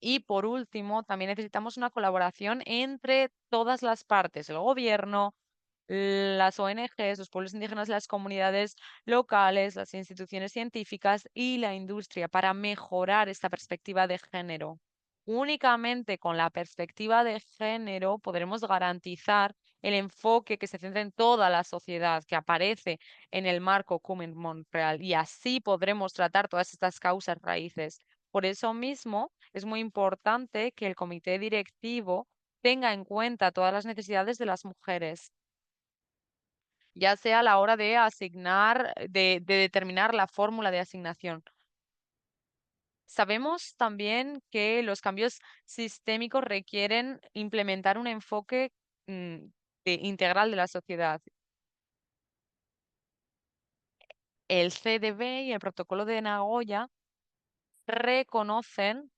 Y por último, también necesitamos una colaboración entre todas las partes, el gobierno, las ONGs, los pueblos indígenas, las comunidades locales, las instituciones científicas y la industria para mejorar esta perspectiva de género. Únicamente con la perspectiva de género podremos garantizar el enfoque que se centra en toda la sociedad, que aparece en el marco Cumen-Montreal, y así podremos tratar todas estas causas raíces. Por eso mismo es muy importante que el comité directivo tenga en cuenta todas las necesidades de las mujeres, ya sea a la hora de asignar, de determinar la fórmula de asignación. Sabemos también que los cambios sistémicos requieren implementar un enfoque mm, integral de la sociedad. El CDB y el protocolo de Nagoya reconocen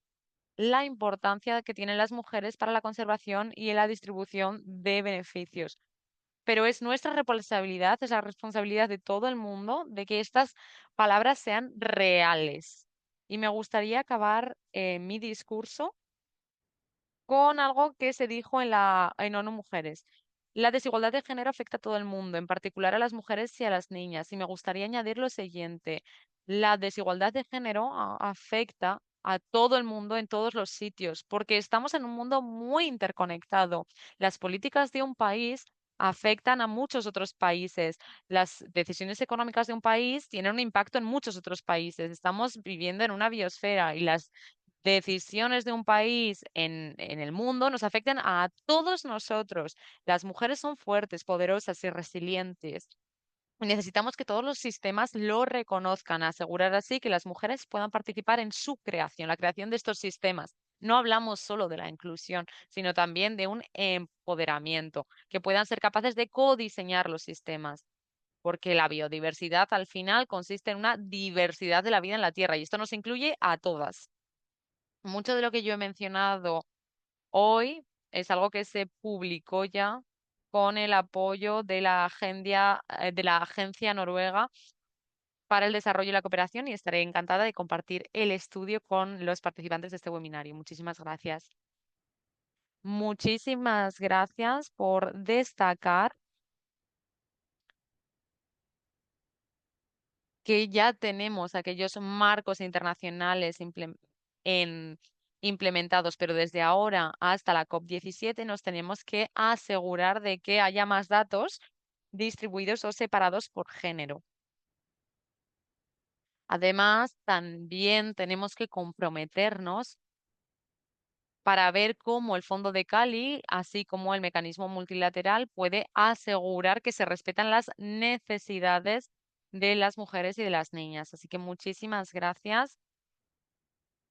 la importancia que tienen las mujeres para la conservación y la distribución de beneficios. Pero es nuestra responsabilidad, es la responsabilidad de todo el mundo de que estas palabras sean reales. Y me gustaría acabar mi discurso con algo que se dijo en ONU Mujeres. La desigualdad de género afecta a todo el mundo, en particular a las mujeres y a las niñas. Y me gustaría añadir lo siguiente. La desigualdad de género afecta a todo el mundo en todos los sitios, porque estamos en un mundo muy interconectado. Las políticas de un país afectan a muchos otros países. Las decisiones económicas de un país tienen un impacto en muchos otros países. Estamos viviendo en una biosfera y las decisiones de un país en el mundo nos afectan a todos nosotros. Las mujeres son fuertes, poderosas y resilientes. Y necesitamos que todos los sistemas lo reconozcan, asegurar así que las mujeres puedan participar en su creación, la creación de estos sistemas. No hablamos solo de la inclusión, sino también de un empoderamiento, que puedan ser capaces de codiseñar los sistemas, porque la biodiversidad al final consiste en una diversidad de la vida en la Tierra y esto nos incluye a todas. Mucho de lo que yo he mencionado hoy es algo que se publicó ya con el apoyo de la Agencia Noruega para el Desarrollo y la Cooperación y estaré encantada de compartir el estudio con los participantes de este webinario. Muchísimas gracias. Muchísimas gracias por destacar que ya tenemos aquellos marcos internacionales en- implementados, pero desde ahora hasta la COP17 nos tenemos que asegurar de que haya más datos distribuidos o separados por género. Además, también tenemos que comprometernos para ver cómo el Fondo de Cali, así como el mecanismo multilateral, puede asegurar que se respetan las necesidades de las mujeres y de las niñas. Así que muchísimas gracias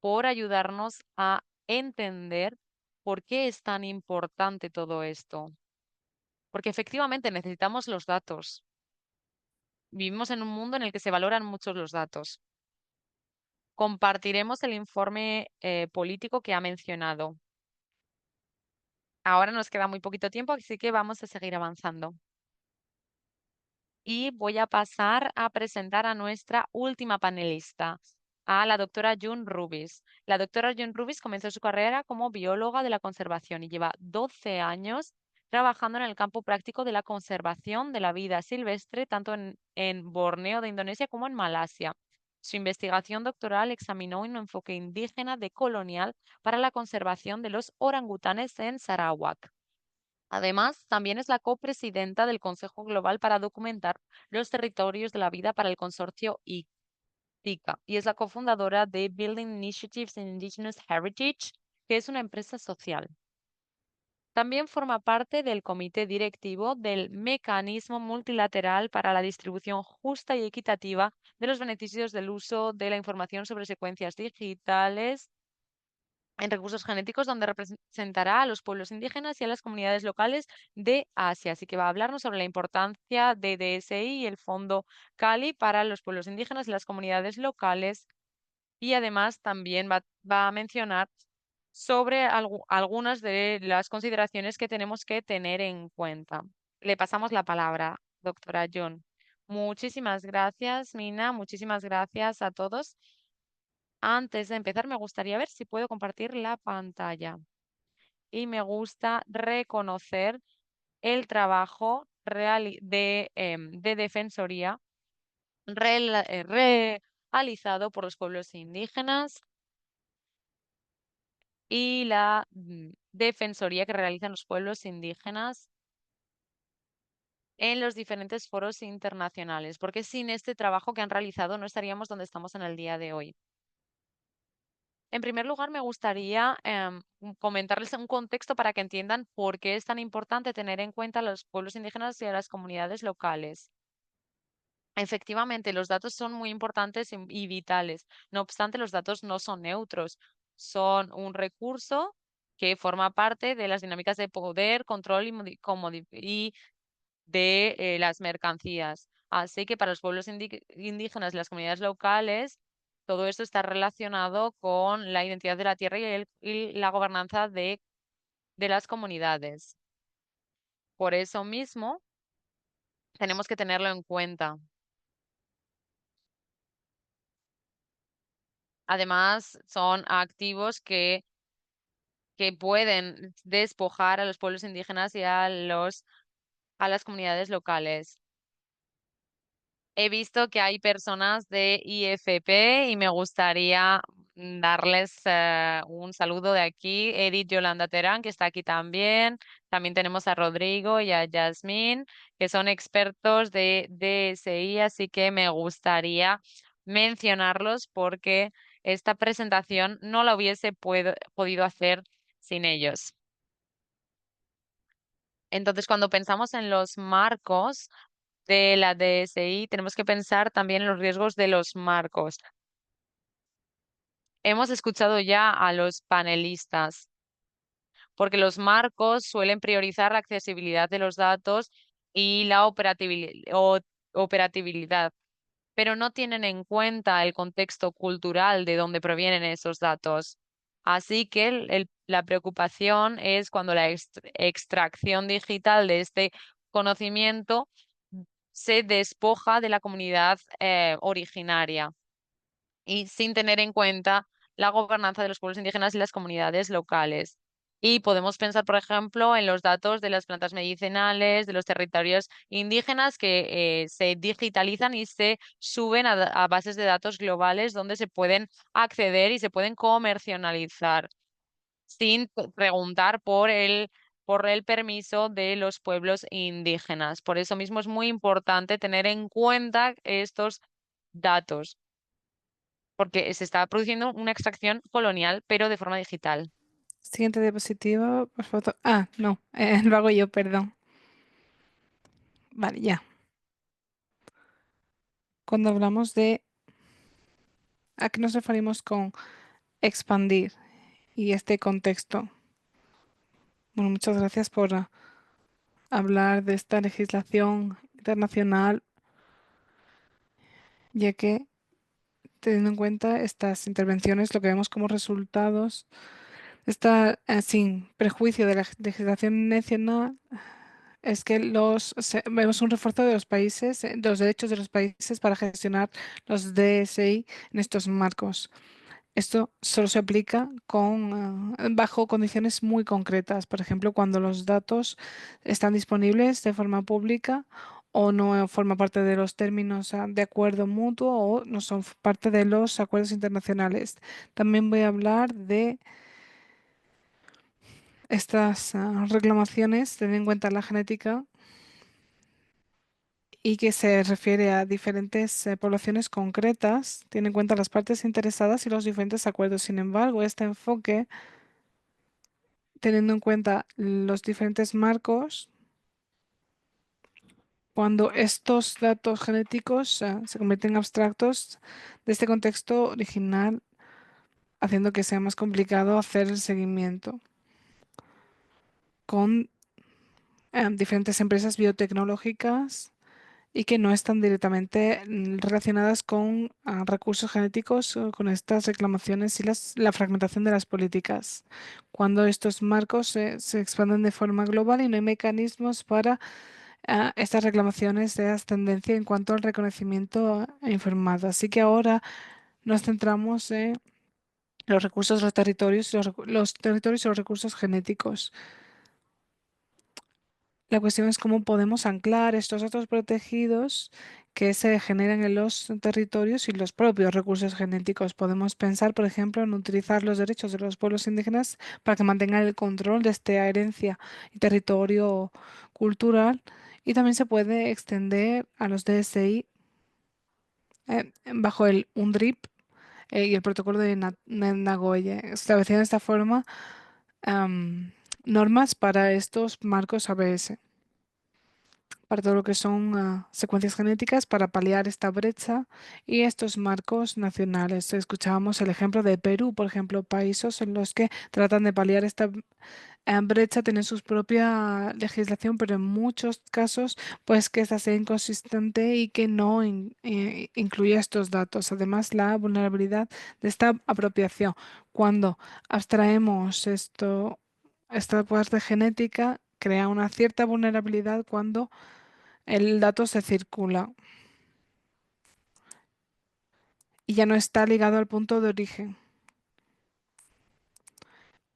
por ayudarnos a entender por qué es tan importante todo esto. Porque efectivamente necesitamos los datos. Vivimos en un mundo en el que se valoran mucho los datos. Compartiremos el informe político que ha mencionado. Ahora nos queda muy poquito tiempo, así que vamos a seguir avanzando. Y voy a pasar a presentar a nuestra última panelista, a la doctora June Rubis. La doctora June Rubis comenzó su carrera como bióloga de la conservación y lleva 12 años trabajando en el campo práctico de la conservación de la vida silvestre, tanto en Borneo de Indonesia como en Malasia. Su investigación doctoral examinó un enfoque indígena decolonial para la conservación de los orangutanes en Sarawak. Además, también es la copresidenta del Consejo Global para documentar los territorios de la vida para el consorcio ITICA y es la cofundadora de Building Initiatives in Indigenous Heritage, que es una empresa social. También forma parte del comité directivo del Mecanismo Multilateral para la Distribución Justa y Equitativa de los Beneficios del Uso de la Información sobre Secuencias Digitales en recursos genéticos, donde representará a los pueblos indígenas y a las comunidades locales de Asia. Así que va a hablarnos sobre la importancia de DSI y el Fondo Cali para los pueblos indígenas y las comunidades locales. Y además también va a mencionar sobre algunas de las consideraciones que tenemos que tener en cuenta. Le pasamos la palabra, doctora John. Muchísimas gracias, Mina. Muchísimas gracias a todos. Antes de empezar, me gustaría ver si puedo compartir la pantalla. Y me gusta reconocer el trabajo de defensoría realizado por los pueblos indígenas y la defensoría que realizan los pueblos indígenas en los diferentes foros internacionales, porque sin este trabajo que han realizado no estaríamos donde estamos en el día de hoy. En primer lugar, me gustaría comentarles un contexto para que entiendan por qué es tan importante tener en cuenta a los pueblos indígenas y a las comunidades locales. Efectivamente, los datos son muy importantes y vitales. No obstante, los datos no son neutros. Son un recurso que forma parte de las dinámicas de poder, control y de las mercancías. Así que para los pueblos indígenas y las comunidades locales, todo esto está relacionado con la identidad de la tierra y la gobernanza de las comunidades. Por eso mismo, tenemos que tenerlo en cuenta. Además, son activos que pueden despojar a los pueblos indígenas y a las comunidades locales. He visto que hay personas de IFP y me gustaría darles un saludo de aquí. Edith Yolanda Terán, que está aquí también. También tenemos a Rodrigo y a Yasmín, que son expertos de DSI, así que me gustaría mencionarlos porque esta presentación no la hubiese podido hacer sin ellos. Entonces, cuando pensamos en los marcos, de la DSI, tenemos que pensar también en los riesgos de los marcos. Hemos escuchado ya a los panelistas, porque los marcos suelen priorizar la accesibilidad de los datos y la operatividad, pero no tienen en cuenta el contexto cultural de donde provienen esos datos. Así que la preocupación es cuando la extracción digital de este conocimiento se despoja de la comunidad originaria y sin tener en cuenta la gobernanza de los pueblos indígenas y las comunidades locales. Y podemos pensar, por ejemplo, en los datos de las plantas medicinales, de los territorios indígenas que se digitalizan y se suben a bases de datos globales donde se pueden acceder y se pueden comercializar sin preguntar por el permiso de los pueblos indígenas. Por eso mismo es muy importante tener en cuenta estos datos, porque se está produciendo una extracción colonial, pero de forma digital. Siguiente diapositiva, por favor. Ah, no, lo hago yo, perdón. Vale, ya. Cuando hablamos de a qué nos referimos con expandir y este contexto. Bueno, muchas gracias por hablar de esta legislación internacional, ya que teniendo en cuenta estas intervenciones, lo que vemos como resultados Está sin prejuicio de la legislación nacional. Es que vemos un refuerzo de los países, de los derechos de los países para gestionar los DSI en estos marcos. Esto solo se aplica bajo condiciones muy concretas, por ejemplo, cuando los datos están disponibles de forma pública o no forma parte de los términos de acuerdo mutuo o no son parte de los acuerdos internacionales. También voy a hablar de estas reclamaciones, teniendo en cuenta la genética y que se refiere a diferentes poblaciones concretas, tiene en cuenta las partes interesadas y los diferentes acuerdos. Sin embargo, este enfoque, teniendo en cuenta los diferentes marcos, cuando estos datos genéticos se convierten en abstractos de este contexto original, haciendo que sea más complicado hacer el seguimiento con diferentes empresas biotecnológicas y que no están directamente relacionadas con recursos genéticos o con estas reclamaciones y la fragmentación de las políticas. Cuando estos marcos se expanden de forma global y no hay mecanismos para estas reclamaciones de ascendencia en cuanto al reconocimiento informado. Así que ahora nos centramos en los recursos, los territorios, los territorios y los recursos genéticos. La cuestión es cómo podemos anclar estos datos protegidos que se generan en los territorios y los propios recursos genéticos. Podemos pensar, por ejemplo, en utilizar los derechos de los pueblos indígenas para que mantengan el control de esta herencia y territorio cultural. Y también se puede extender a los DSI bajo el UNDRIP y el protocolo de Nagoya, estableciendo de esta forma am, normas para estos marcos ABS, para todo lo que son secuencias genéticas para paliar esta brecha y estos marcos nacionales. Escuchábamos el ejemplo de Perú, por ejemplo, países en los que tratan de paliar esta brecha, tienen su propia legislación, pero en muchos casos, pues que esta sea inconsistente y que no incluya estos datos. Además, la vulnerabilidad de esta apropiación. Cuando abstraemos esta parte genética, crea una cierta vulnerabilidad cuando el dato se circula y ya no está ligado al punto de origen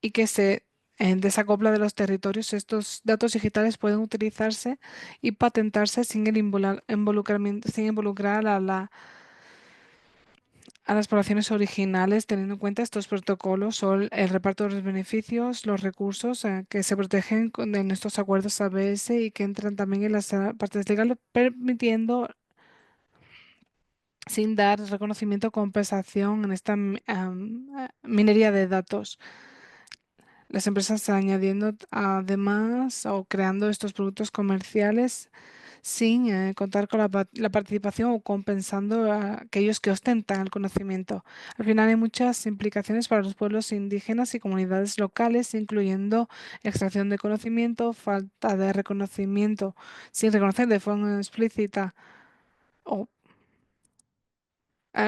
y que se desacopla de los territorios. Estos datos digitales pueden utilizarse y patentarse sin el involucramiento, sin involucrar a las poblaciones originales, teniendo en cuenta estos protocolos o el reparto de los beneficios, los recursos que se protegen en estos acuerdos ABS y que entran también en las partes legales, permitiendo sin dar reconocimiento o compensación en esta minería de datos. Las empresas están añadiendo además o creando estos productos comerciales sin contar con la participación o compensando a aquellos que ostentan el conocimiento. Al final hay muchas implicaciones para los pueblos indígenas y comunidades locales, incluyendo extracción de conocimiento, falta de reconocimiento sin reconocer de forma explícita o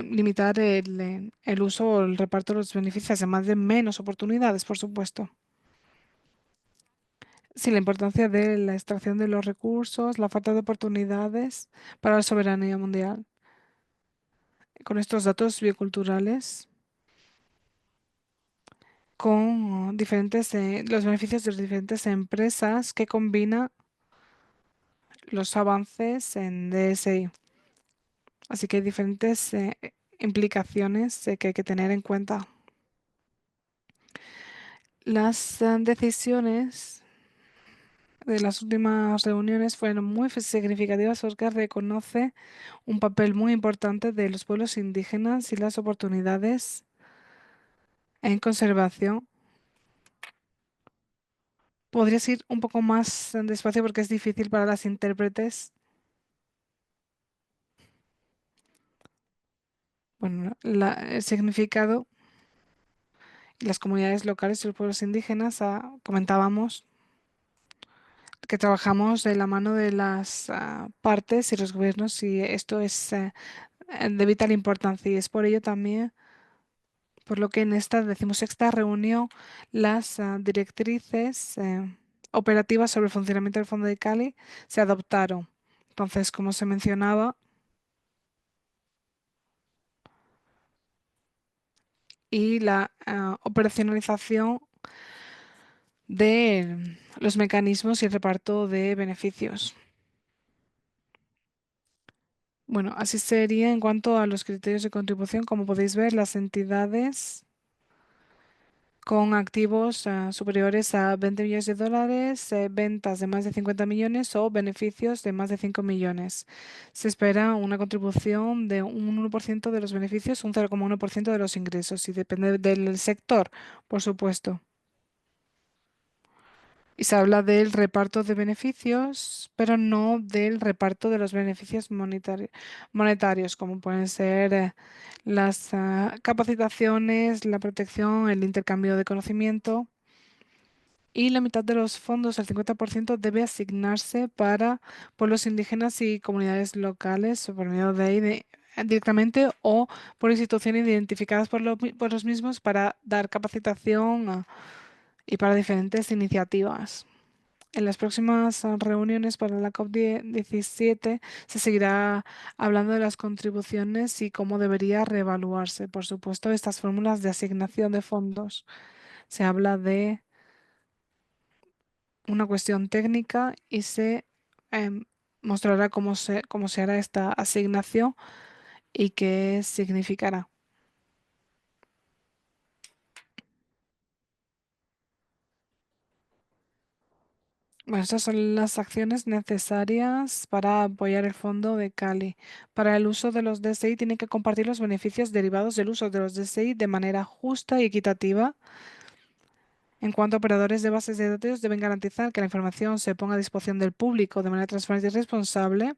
limitar el uso o el reparto de los beneficios, además de menos oportunidades, por supuesto. Sí, la importancia de la extracción de los recursos, la falta de oportunidades para la soberanía mundial. Con estos datos bioculturales, con los beneficios de las diferentes empresas que combina los avances en DSI. Así que hay diferentes implicaciones que hay que tener en cuenta. Las decisiones de las últimas reuniones fueron muy significativas porque reconoce un papel muy importante de los pueblos indígenas y las oportunidades en conservación. ¿Podrías ir un poco más despacio porque es difícil para las intérpretes? Bueno, el significado y las comunidades locales y los pueblos indígenas, comentábamos que trabajamos de la mano de las partes y los gobiernos y esto es de vital importancia y es por ello también por lo que en esta decimosexta reunión las directrices operativas sobre el funcionamiento del Fondo de Cali se adoptaron. Entonces, como se mencionaba, y la operacionalización de los mecanismos y el reparto de beneficios. Bueno, así sería en cuanto a los criterios de contribución. Como podéis ver, las entidades con activos superiores a 20 millones de dólares, ventas de más de 50 millones o beneficios de más de 5 millones. Se espera una contribución de un 1% de los beneficios, un 0,1% de los ingresos y depende del sector, por supuesto. Y se habla del reparto de beneficios, pero no del reparto de los beneficios monetarios, como pueden ser las capacitaciones, la protección, el intercambio de conocimiento. Y la mitad de los fondos, el 50%, debe asignarse para pueblos indígenas y comunidades locales, o por medio de ahí directamente o por instituciones identificadas por los mismos para dar capacitación y para diferentes iniciativas. En las próximas reuniones para la COP17 se seguirá hablando de las contribuciones y cómo debería reevaluarse. Por supuesto, estas fórmulas de asignación de fondos. Se habla de una cuestión técnica y se em, mostrará cómo se hará esta asignación y qué significará. Bueno, estas son las acciones necesarias para apoyar el fondo de Cali. Para el uso de los DSI, tienen que compartir los beneficios derivados del uso de los DSI de manera justa y equitativa. En cuanto a operadores de bases de datos, deben garantizar que la información se ponga a disposición del público de manera transparente y responsable.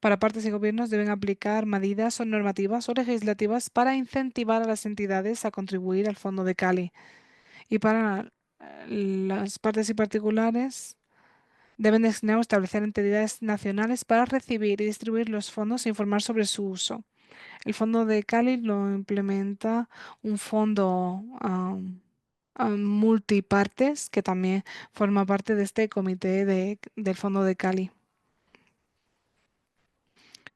Para partes y gobiernos, deben aplicar medidas o normativas o legislativas para incentivar a las entidades a contribuir al fondo de Cali. Y para las partes y particulares, deben designar o establecer entidades nacionales para recibir y distribuir los fondos e informar sobre su uso. El fondo de Cali lo implementa un fondo multipartes que también forma parte de este comité del fondo de Cali.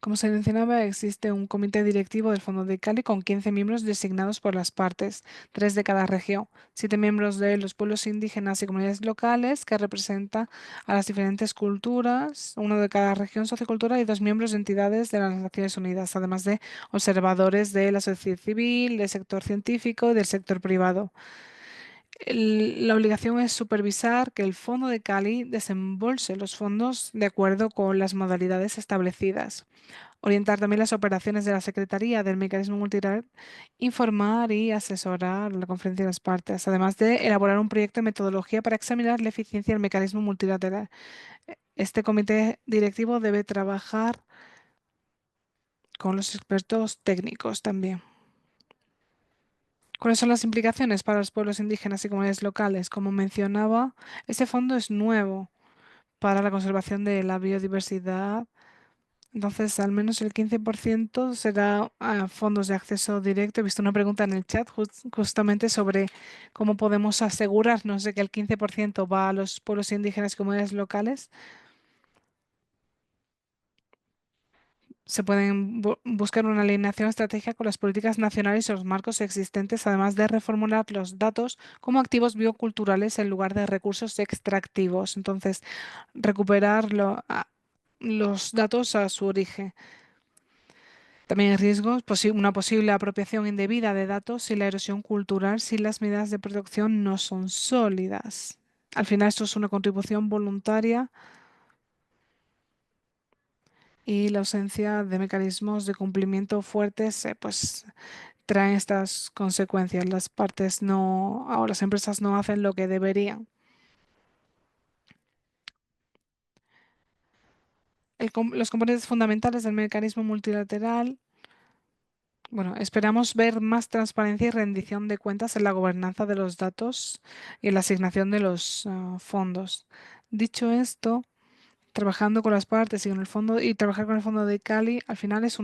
Como se mencionaba, existe un comité directivo del Fondo de Cali con 15 miembros designados por las partes, 3 de cada región, 7 miembros de los pueblos indígenas y comunidades locales que representan a las diferentes culturas, uno de cada región sociocultural y 2 miembros de entidades de las Naciones Unidas, además de observadores de la sociedad civil, del sector científico y del sector privado. La obligación es supervisar que el Fondo de Cali desembolse los fondos de acuerdo con las modalidades establecidas, orientar también las operaciones de la Secretaría del Mecanismo Multilateral, informar y asesorar la conferencia de las partes, además de elaborar un proyecto de metodología para examinar la eficiencia del mecanismo multilateral. Este comité directivo debe trabajar con los expertos técnicos también. ¿Cuáles son las implicaciones para los pueblos indígenas y comunidades locales? Como mencionaba, este fondo es nuevo para la conservación de la biodiversidad. Entonces, al menos el 15% será a fondos de acceso directo. He visto una pregunta en el chat justamente sobre cómo podemos asegurarnos de que el 15% va a los pueblos indígenas y comunidades locales. Se pueden buscar una alineación estratégica con las políticas nacionales y los marcos existentes, además de reformular los datos como activos bioculturales en lugar de recursos extractivos. Entonces, recuperar los datos a su origen. También hay riesgos, una posible apropiación indebida de datos y la erosión cultural si las medidas de protección no son sólidas. Al final, esto es una contribución voluntaria y la ausencia de mecanismos de cumplimiento fuertes, pues traen estas consecuencias. Las partes no, o las empresas no hacen lo que deberían. Los componentes fundamentales del mecanismo multilateral. Bueno, esperamos ver más transparencia y rendición de cuentas en la gobernanza de los datos y en la asignación de los fondos. Dicho esto, trabajando con las partes y con el fondo y trabajar con el fondo de Cali, al final es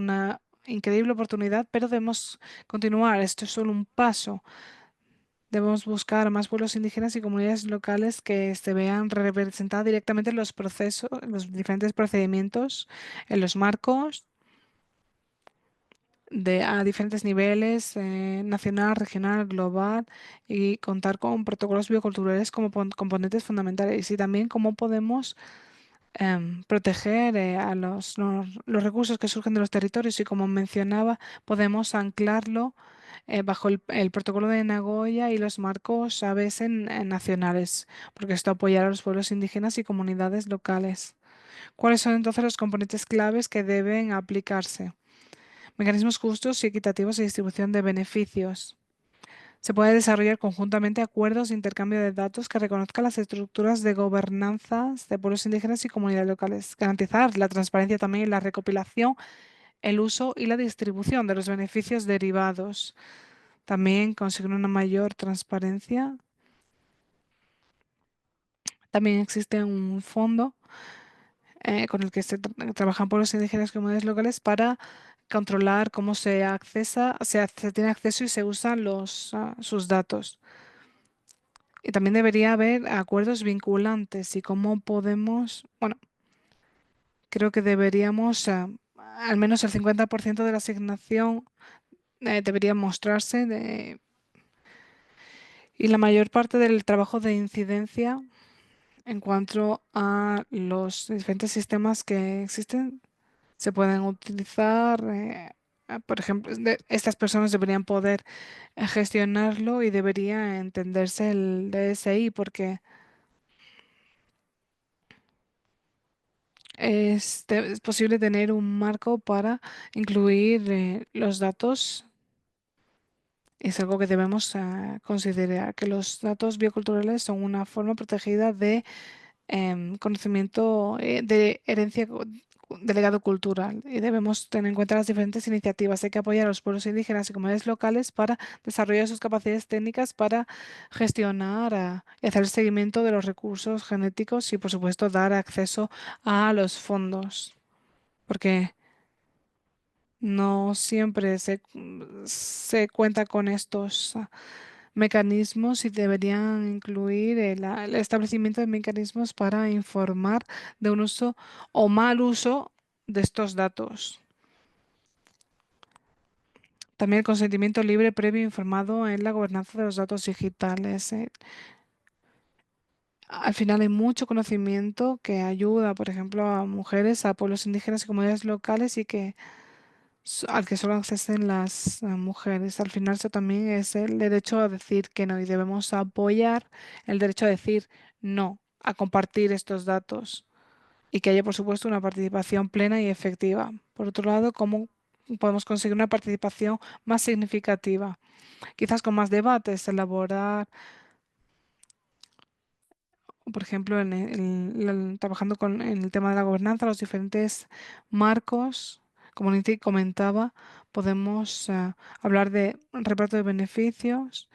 increíble oportunidad, pero debemos continuar. Esto es solo un paso. Debemos buscar a más pueblos indígenas y comunidades locales que se vean representadas directamente en los procesos, en los diferentes procedimientos, en los marcos a diferentes niveles, nacional, regional, global, y contar con protocolos bioculturales como componentes fundamentales. Y también cómo podemos proteger a los recursos que surgen de los territorios, y como mencionaba, podemos anclarlo bajo el protocolo de Nagoya y los marcos ABS nacionales, porque esto apoyará a los pueblos indígenas y comunidades locales. ¿Cuáles son entonces los componentes claves que deben aplicarse? Mecanismos justos y equitativos de distribución de beneficios. Se puede desarrollar conjuntamente acuerdos de intercambio de datos que reconozcan las estructuras de gobernanza de pueblos indígenas y comunidades locales. Garantizar la transparencia también en la recopilación, el uso y la distribución de los beneficios derivados. También conseguir una mayor transparencia. También existe un fondo con el que trabajan pueblos indígenas y comunidades locales para controlar cómo se tiene acceso y se usan sus datos. Y también debería haber acuerdos vinculantes y cómo podemos, bueno, creo que deberíamos, al menos el 50% de la asignación debería mostrarse y la mayor parte del trabajo de incidencia en cuanto a los diferentes sistemas que existen se pueden utilizar. Por ejemplo, estas personas deberían poder gestionarlo y debería entenderse el DSI, porque es posible tener un marco para incluir los datos. Es algo que debemos considerar, que los datos bioculturales son una forma protegida de conocimiento de herencia de legado cultural, y debemos tener en cuenta las diferentes iniciativas. Hay que apoyar a los pueblos indígenas y comunidades locales para desarrollar sus capacidades técnicas para gestionar y hacer el seguimiento de los recursos genéticos, y, por supuesto, dar acceso a los fondos, porque no siempre se cuenta con estos mecanismos, y deberían incluir el establecimiento de mecanismos para informar de un uso o mal uso de estos datos. También el consentimiento libre, previo e informado en la gobernanza de los datos digitales. Al final hay mucho conocimiento que ayuda, por ejemplo, a mujeres, a pueblos indígenas y comunidades locales, y al que solo acceden las mujeres. Al final, eso también es el derecho a decir que no, y debemos apoyar el derecho a decir no, a compartir estos datos, y que haya, por supuesto, una participación plena y efectiva. Por otro lado, ¿cómo podemos conseguir una participación más significativa? Quizás con más debates, elaborar, por ejemplo, trabajando en el tema de la gobernanza, los diferentes marcos. Como Niti comentaba, podemos hablar de reparto de beneficios.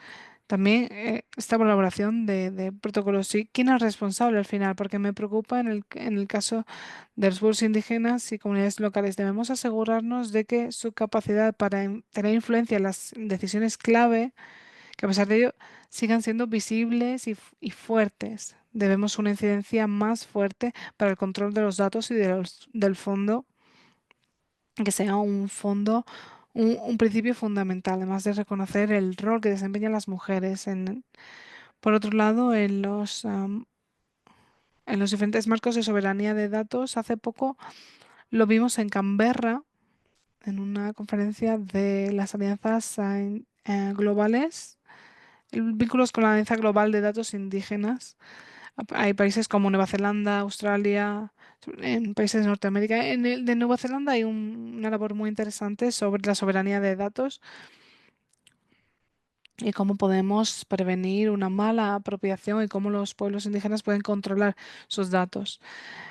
También esta colaboración de protocolos. Sí, ¿quién es responsable al final? Porque me preocupa en el caso de los pueblos indígenas y comunidades locales. Debemos asegurarnos de que su capacidad para tener influencia en las decisiones clave, que a pesar de ello sigan siendo visibles y fuertes. Debemos una incidencia más fuerte para el control de los datos y del fondo, que sea un fondo, un principio fundamental, además de reconocer el rol que desempeñan las mujeres. Por otro lado, en los diferentes marcos de soberanía de datos, hace poco lo vimos en Canberra, en una conferencia de las alianzas globales, vínculos con la Alianza Global de Datos Indígenas. Hay países como Nueva Zelanda, Australia, en países de Norteamérica. En el de Nueva Zelanda hay una labor muy interesante sobre la soberanía de datos y cómo podemos prevenir una mala apropiación, y cómo los pueblos indígenas pueden controlar sus datos.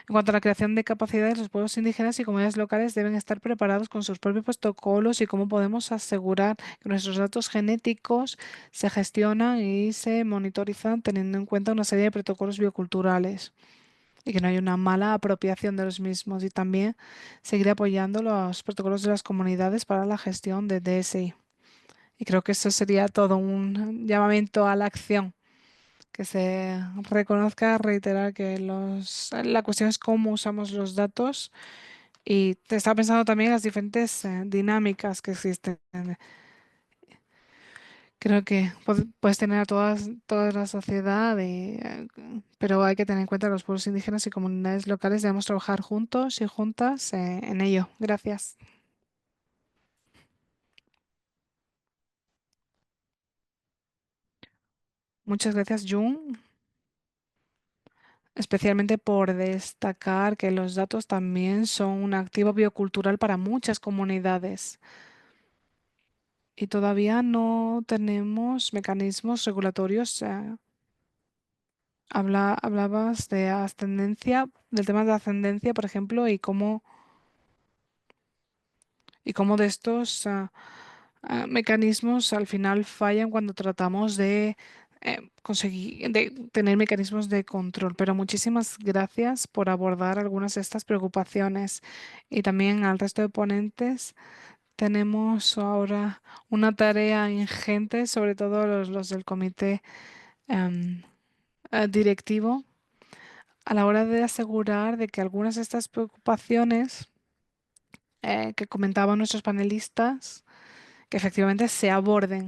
En cuanto a la creación de capacidades, los pueblos indígenas y comunidades locales deben estar preparados con sus propios protocolos, y cómo podemos asegurar que nuestros datos genéticos se gestionan y se monitorizan teniendo en cuenta una serie de protocolos bioculturales. y que no haya una mala apropiación de los mismos. Y también seguir apoyando los protocolos de las comunidades para la gestión de DSI. Y creo que eso sería todo un llamamiento a la acción, que se reconozca, reiterar que la cuestión es cómo usamos los datos y te estaba pensando también en las diferentes dinámicas que existen. Creo que puedes tener a toda la sociedad, pero hay que tener en cuenta los pueblos indígenas y comunidades locales. Debemos trabajar juntos y juntas en ello. Gracias. Muchas gracias, Jung, especialmente por destacar que los datos también son un activo biocultural para muchas comunidades y todavía no tenemos mecanismos regulatorios. Hablabas de ascendencia, del tema de ascendencia, por ejemplo, y cómo de estos mecanismos al final fallan cuando tratamos de conseguir, de tener mecanismos de control. Pero muchísimas gracias por abordar algunas de estas preocupaciones y también al resto de ponentes. Tenemos ahora una tarea ingente, sobre todo los del comité em, directivo, a la hora de asegurar de que algunas de estas preocupaciones que comentaban nuestros panelistas, que efectivamente se aborden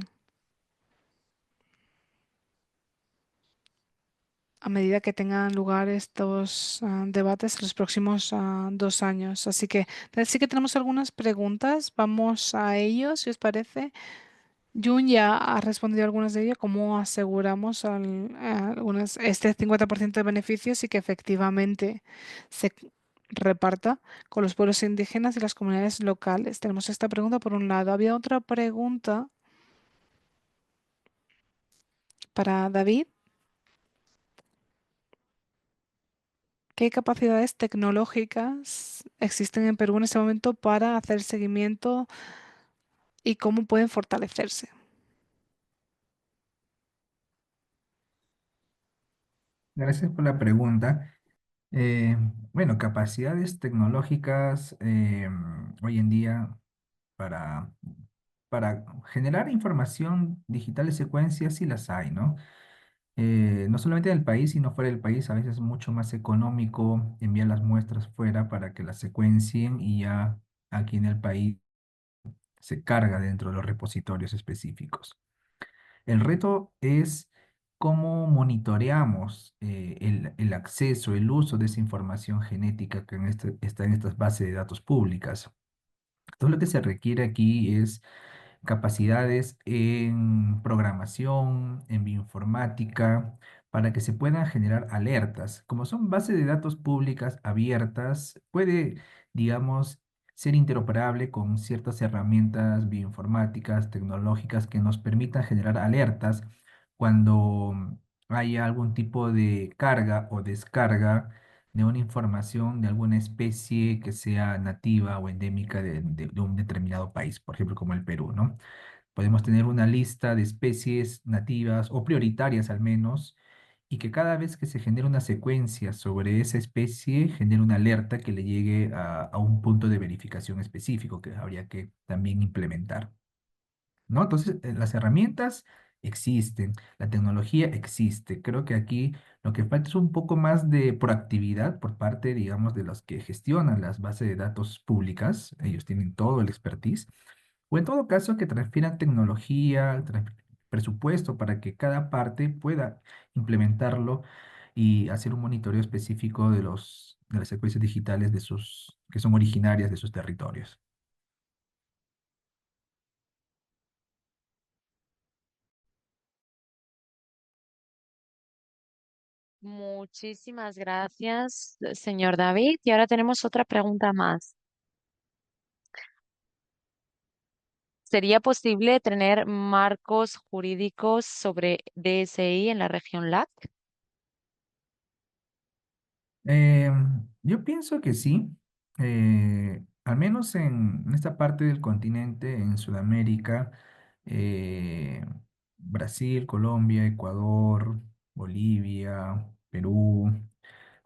a medida que tengan lugar estos debates en los próximos 2 años. Así que sí que tenemos algunas preguntas. Vamos a ellos, si os parece. Jun ya ha respondido a algunas de ellas, cómo aseguramos este 50% de beneficios y que efectivamente se reparta con los pueblos indígenas y las comunidades locales. Tenemos esta pregunta por un lado. Había otra pregunta para David. ¿Qué capacidades tecnológicas existen en Perú en este momento para hacer seguimiento y cómo pueden fortalecerse? Gracias por la pregunta. Eh, bueno, capacidades tecnológicas hoy en día para, para generar información digital de secuencias sí las hay, ¿no? No solamente en el país, sino fuera del país, a veces es mucho más económico enviar las muestras fuera para que las secuencien y ya aquí en el país se carga dentro de los repositorios específicos. El reto es cómo monitoreamos el acceso, el uso de esa información genética que está en estas bases de datos públicas. Todo lo que se requiere aquí es capacidades en programación, en bioinformática, para que se puedan generar alertas. Como son bases de datos públicas abiertas, puede, digamos, ser interoperable con ciertas herramientas bioinformáticas, tecnológicas que nos permitan generar alertas cuando haya algún tipo de carga o descarga de una información de alguna especie que sea nativa o endémica de un determinado país, por ejemplo, como el Perú, ¿no? Podemos tener una lista de especies nativas o prioritarias al menos, y que cada vez que se genere una secuencia sobre esa especie, genere una alerta que le llegue a un punto de verificación específico que habría que también implementar. ¿No? Entonces, las herramientas existen, la tecnología existe. Creo que aquí lo que falta es un poco más de proactividad por parte, digamos, de los que gestionan las bases de datos públicas. Ellos tienen todo el expertise. O en todo caso, que transfieran tecnología, presupuesto para que cada parte pueda implementarlo y hacer un monitoreo específico de las secuencias digitales que son originarias de sus territorios. Muchísimas gracias, señor David. Y ahora tenemos otra pregunta más. ¿Sería posible tener marcos jurídicos sobre DSI en la región LAC? Eh, yo pienso que sí, al menos en esta parte del continente, en Sudamérica, eh, Brasil, Colombia, Ecuador, Bolivia, Perú.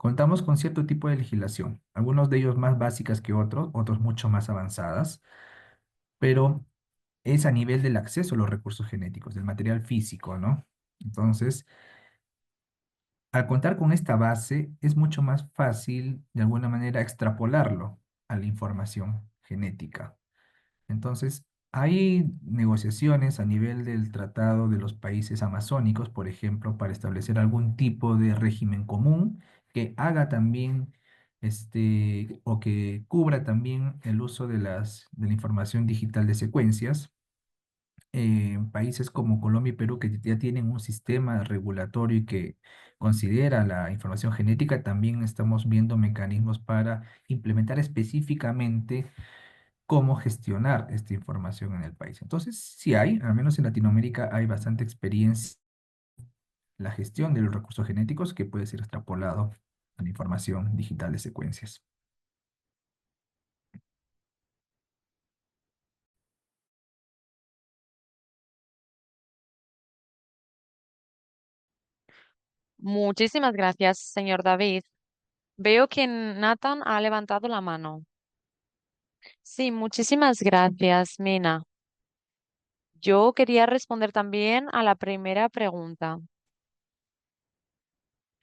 Contamos con cierto tipo de legislación, algunos de ellos más básicas que otros, otros mucho más avanzadas, pero es a nivel del acceso a los recursos genéticos, del material físico, ¿no? Entonces, al contar con esta base, es mucho más fácil, de alguna manera, extrapolarlo a la información genética. Entonces, hay negociaciones a nivel del Tratado de los Países Amazónicos, por ejemplo, para establecer algún tipo de régimen común que haga también, o que cubra también el uso de la información digital de secuencias. Países como Colombia y Perú que ya tienen un sistema regulatorio y que considera la información genética, también estamos viendo mecanismos para implementar específicamente cómo gestionar esta información en el país. Entonces, sí hay, al menos en Latinoamérica, hay bastante experiencia en la gestión de los recursos genéticos que puede ser extrapolado a la información digital de secuencias. Muchísimas gracias, señor David. Veo que Nathan ha levantado la mano. Sí, muchísimas gracias, Mina. Yo quería responder también a la primera pregunta.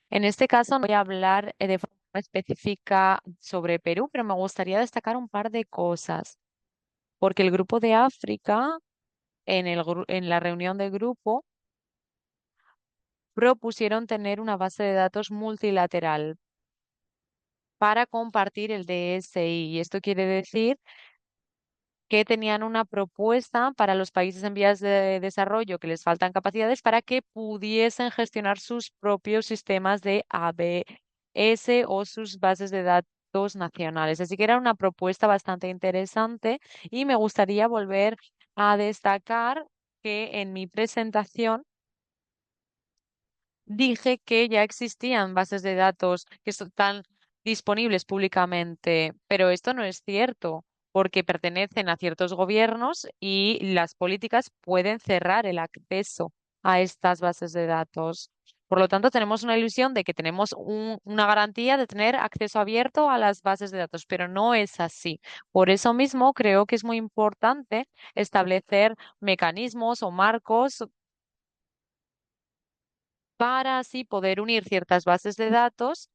En este caso no voy a hablar de forma específica sobre Perú, pero me gustaría destacar un par de cosas, porque el grupo de África, en la reunión del grupo, propusieron tener una base de datos multilateral para compartir el DSI. Y esto quiere decir que tenían una propuesta para los países en vías de desarrollo que les faltan capacidades para que pudiesen gestionar sus propios sistemas de ABS o sus bases de datos nacionales. Así que era una propuesta bastante interesante y me gustaría volver a destacar que en mi presentación dije que ya existían bases de datos que están disponibles públicamente, pero esto no es cierto, porque pertenecen a ciertos gobiernos y las políticas pueden cerrar el acceso a estas bases de datos. Por lo tanto, tenemos una ilusión de que tenemos una garantía de tener acceso abierto a las bases de datos, pero no es así. Por eso mismo, creo que es muy importante establecer mecanismos o marcos para así poder unir ciertas bases de datos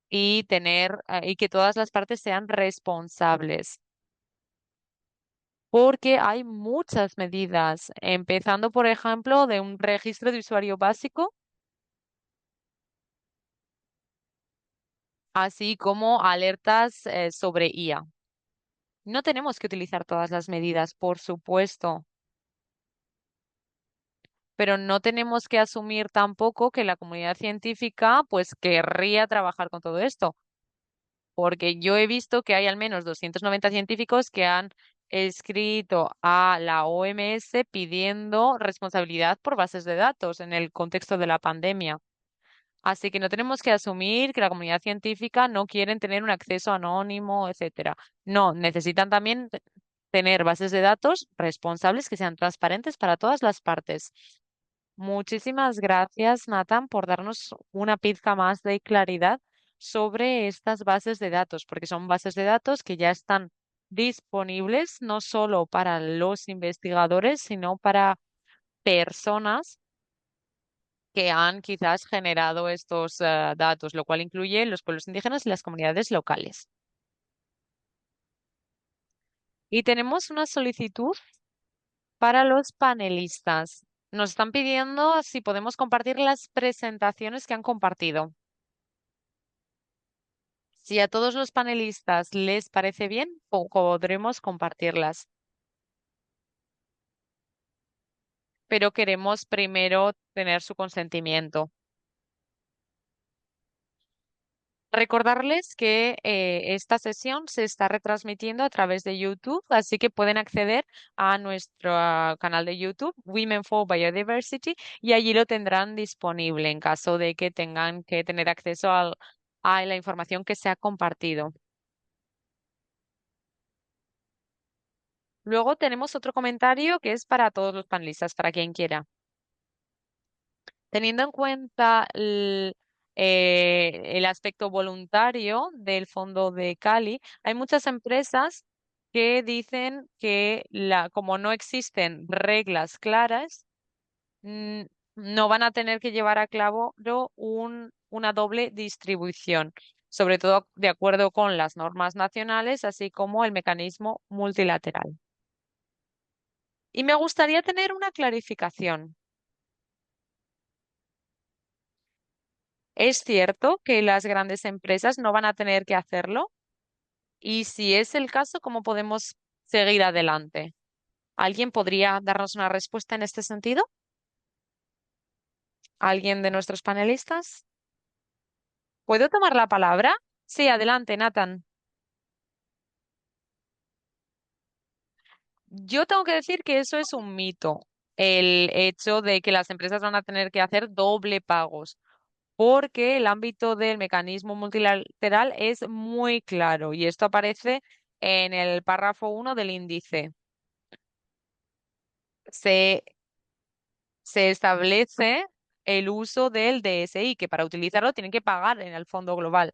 y tener y que todas las partes sean responsables. Porque hay muchas medidas, empezando, por ejemplo, de un registro de usuario básico, así como alertas sobre IA. No tenemos que utilizar todas las medidas, por supuesto, pero no tenemos que asumir tampoco que la comunidad científica pues querría trabajar con todo esto. Porque yo he visto que hay al menos 290 científicos que han escrito a la OMS pidiendo responsabilidad por bases de datos en el contexto de la pandemia. Así que no tenemos que asumir que la comunidad científica no quieren tener un acceso anónimo, etcétera. No, necesitan también tener bases de datos responsables que sean transparentes para todas las partes. Muchísimas gracias, Nathan, por darnos una pizca más de claridad sobre estas bases de datos, porque son bases de datos que ya están disponibles no solo para los investigadores, sino para personas que han quizás generado estos datos, lo cual incluye los pueblos indígenas y las comunidades locales. Y tenemos una solicitud para los panelistas. Nos están pidiendo si podemos compartir las presentaciones que han compartido. Si a todos los panelistas les parece bien, podremos compartirlas. Pero queremos primero tener su consentimiento. Recordarles que esta sesión se está retransmitiendo a través de YouTube, así que pueden acceder a nuestro canal de YouTube, Women for Biodiversity, y allí lo tendrán disponible en caso de que tengan que tener acceso a la información que se ha compartido. Luego tenemos otro comentario que es para todos los panelistas, para quien quiera. Teniendo en cuenta el aspecto voluntario del fondo de Cali, hay muchas empresas que dicen que como no existen reglas claras, mm, no van a tener que llevar a cabo una doble distribución, sobre todo de acuerdo con las normas nacionales, así como el mecanismo multilateral. Y me gustaría tener una clarificación. ¿Es cierto que las grandes empresas no van a tener que hacerlo? Y si es el caso, ¿cómo podemos seguir adelante? ¿Alguien podría darnos una respuesta en este sentido? ¿Alguien de nuestros panelistas? ¿Puedo tomar la palabra? Sí, adelante, Nathan. Yo tengo que decir que eso es un mito, el hecho de que las empresas van a tener que hacer doble pagos, porque el ámbito del mecanismo multilateral es muy claro y esto aparece en el párrafo 1 del índice. Se, se establece el uso del DSI, que para utilizarlo tienen que pagar en el fondo global.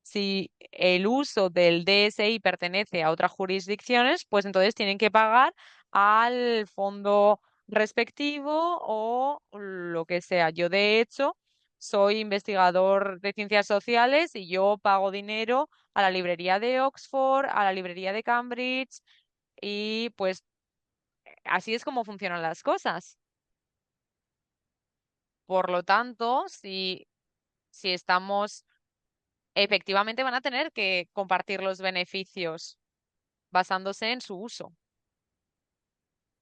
Si el uso del DSI pertenece a otras jurisdicciones, pues entonces tienen que pagar al fondo respectivo o lo que sea. Yo, de hecho, soy investigador de ciencias sociales y yo pago dinero a la librería de Oxford, a la librería de Cambridge y pues así es como funcionan las cosas. Por lo tanto, si estamos, efectivamente van a tener que compartir los beneficios basándose en su uso.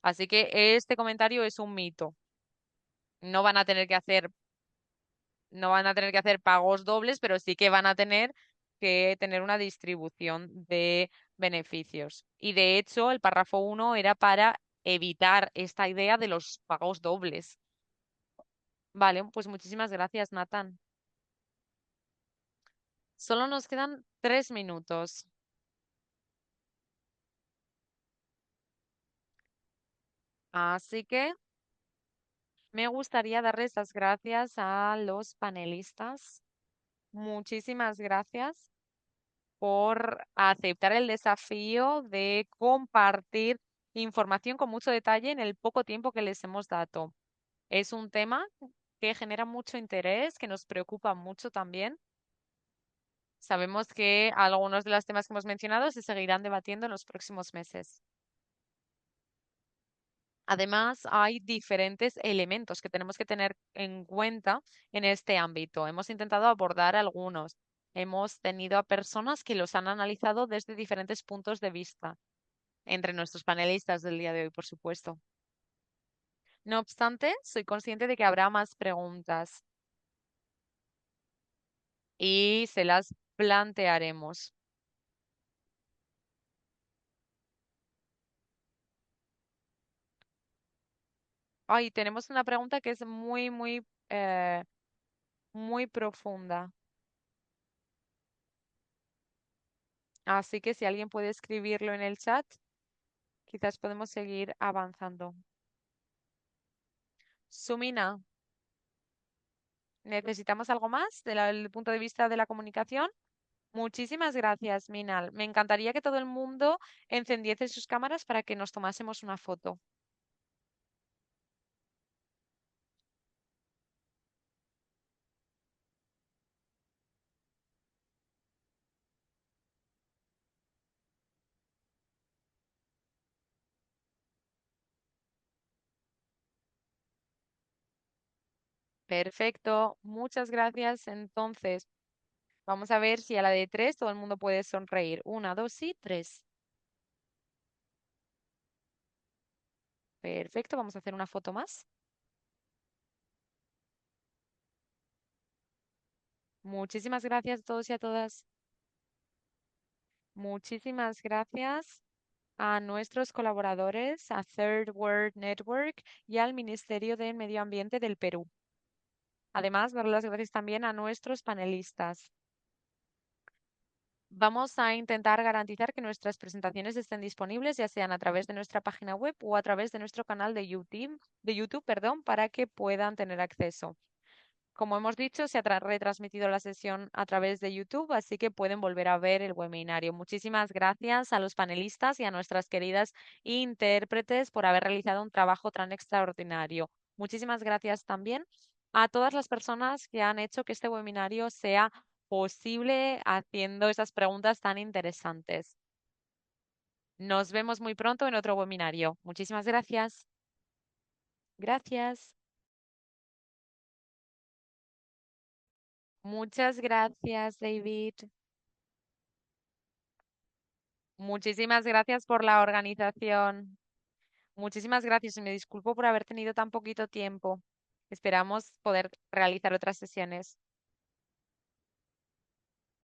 Así que este comentario es un mito. No van a tener que hacer, no van a tener que hacer pagos dobles, pero sí que van a tener que tener una distribución de beneficios. Y de hecho, el párrafo 1 era para evitar esta idea de los pagos dobles. Vale, pues muchísimas gracias, Nathan. Solo nos quedan 3 minutos. Así que me gustaría darles las gracias a los panelistas. Muchísimas gracias por aceptar el desafío de compartir información con mucho detalle en el poco tiempo que les hemos dado. Es un tema que genera mucho interés, que nos preocupa mucho también. Sabemos que algunos de los temas que hemos mencionado se seguirán debatiendo en los próximos meses. Además, hay diferentes elementos que tenemos que tener en cuenta en este ámbito. Hemos intentado abordar algunos. Hemos tenido a personas que los han analizado desde diferentes puntos de vista, entre nuestros panelistas del día de hoy, por supuesto. No obstante, soy consciente de que habrá más preguntas y se las plantearemos. Ay, tenemos una pregunta que es muy profunda. Así que si alguien puede escribirlo en el chat, quizás podemos seguir avanzando. Sumina, ¿necesitamos algo más del punto de vista de la comunicación? Muchísimas gracias, Minal. Me encantaría que todo el mundo encendiese sus cámaras para que nos tomásemos una foto. Perfecto, muchas gracias. Entonces, vamos a ver si a la de 3 todo el mundo puede sonreír. 1, 2 y 3. Perfecto, vamos a hacer una foto más. Muchísimas gracias a todos y a todas. Muchísimas gracias a nuestros colaboradores, a Third World Network y al Ministerio de Medio Ambiente del Perú. Además, dar las gracias también a nuestros panelistas. Vamos a intentar garantizar que nuestras presentaciones estén disponibles, ya sean a través de nuestra página web o a través de nuestro canal de YouTube, perdón, para que puedan tener acceso. Como hemos dicho, se ha retransmitido la sesión a través de YouTube, así que pueden volver a ver el webinario. Muchísimas gracias a los panelistas y a nuestras queridas intérpretes por haber realizado un trabajo tan extraordinario. Muchísimas gracias también a todas las personas que han hecho que este webinario sea posible haciendo esas preguntas tan interesantes. Nos vemos muy pronto en otro webinario. Muchísimas gracias. Gracias. Muchas gracias, David. Muchísimas gracias por la organización. Muchísimas gracias y me disculpo por haber tenido tan poquito tiempo. Esperamos poder realizar otras sesiones.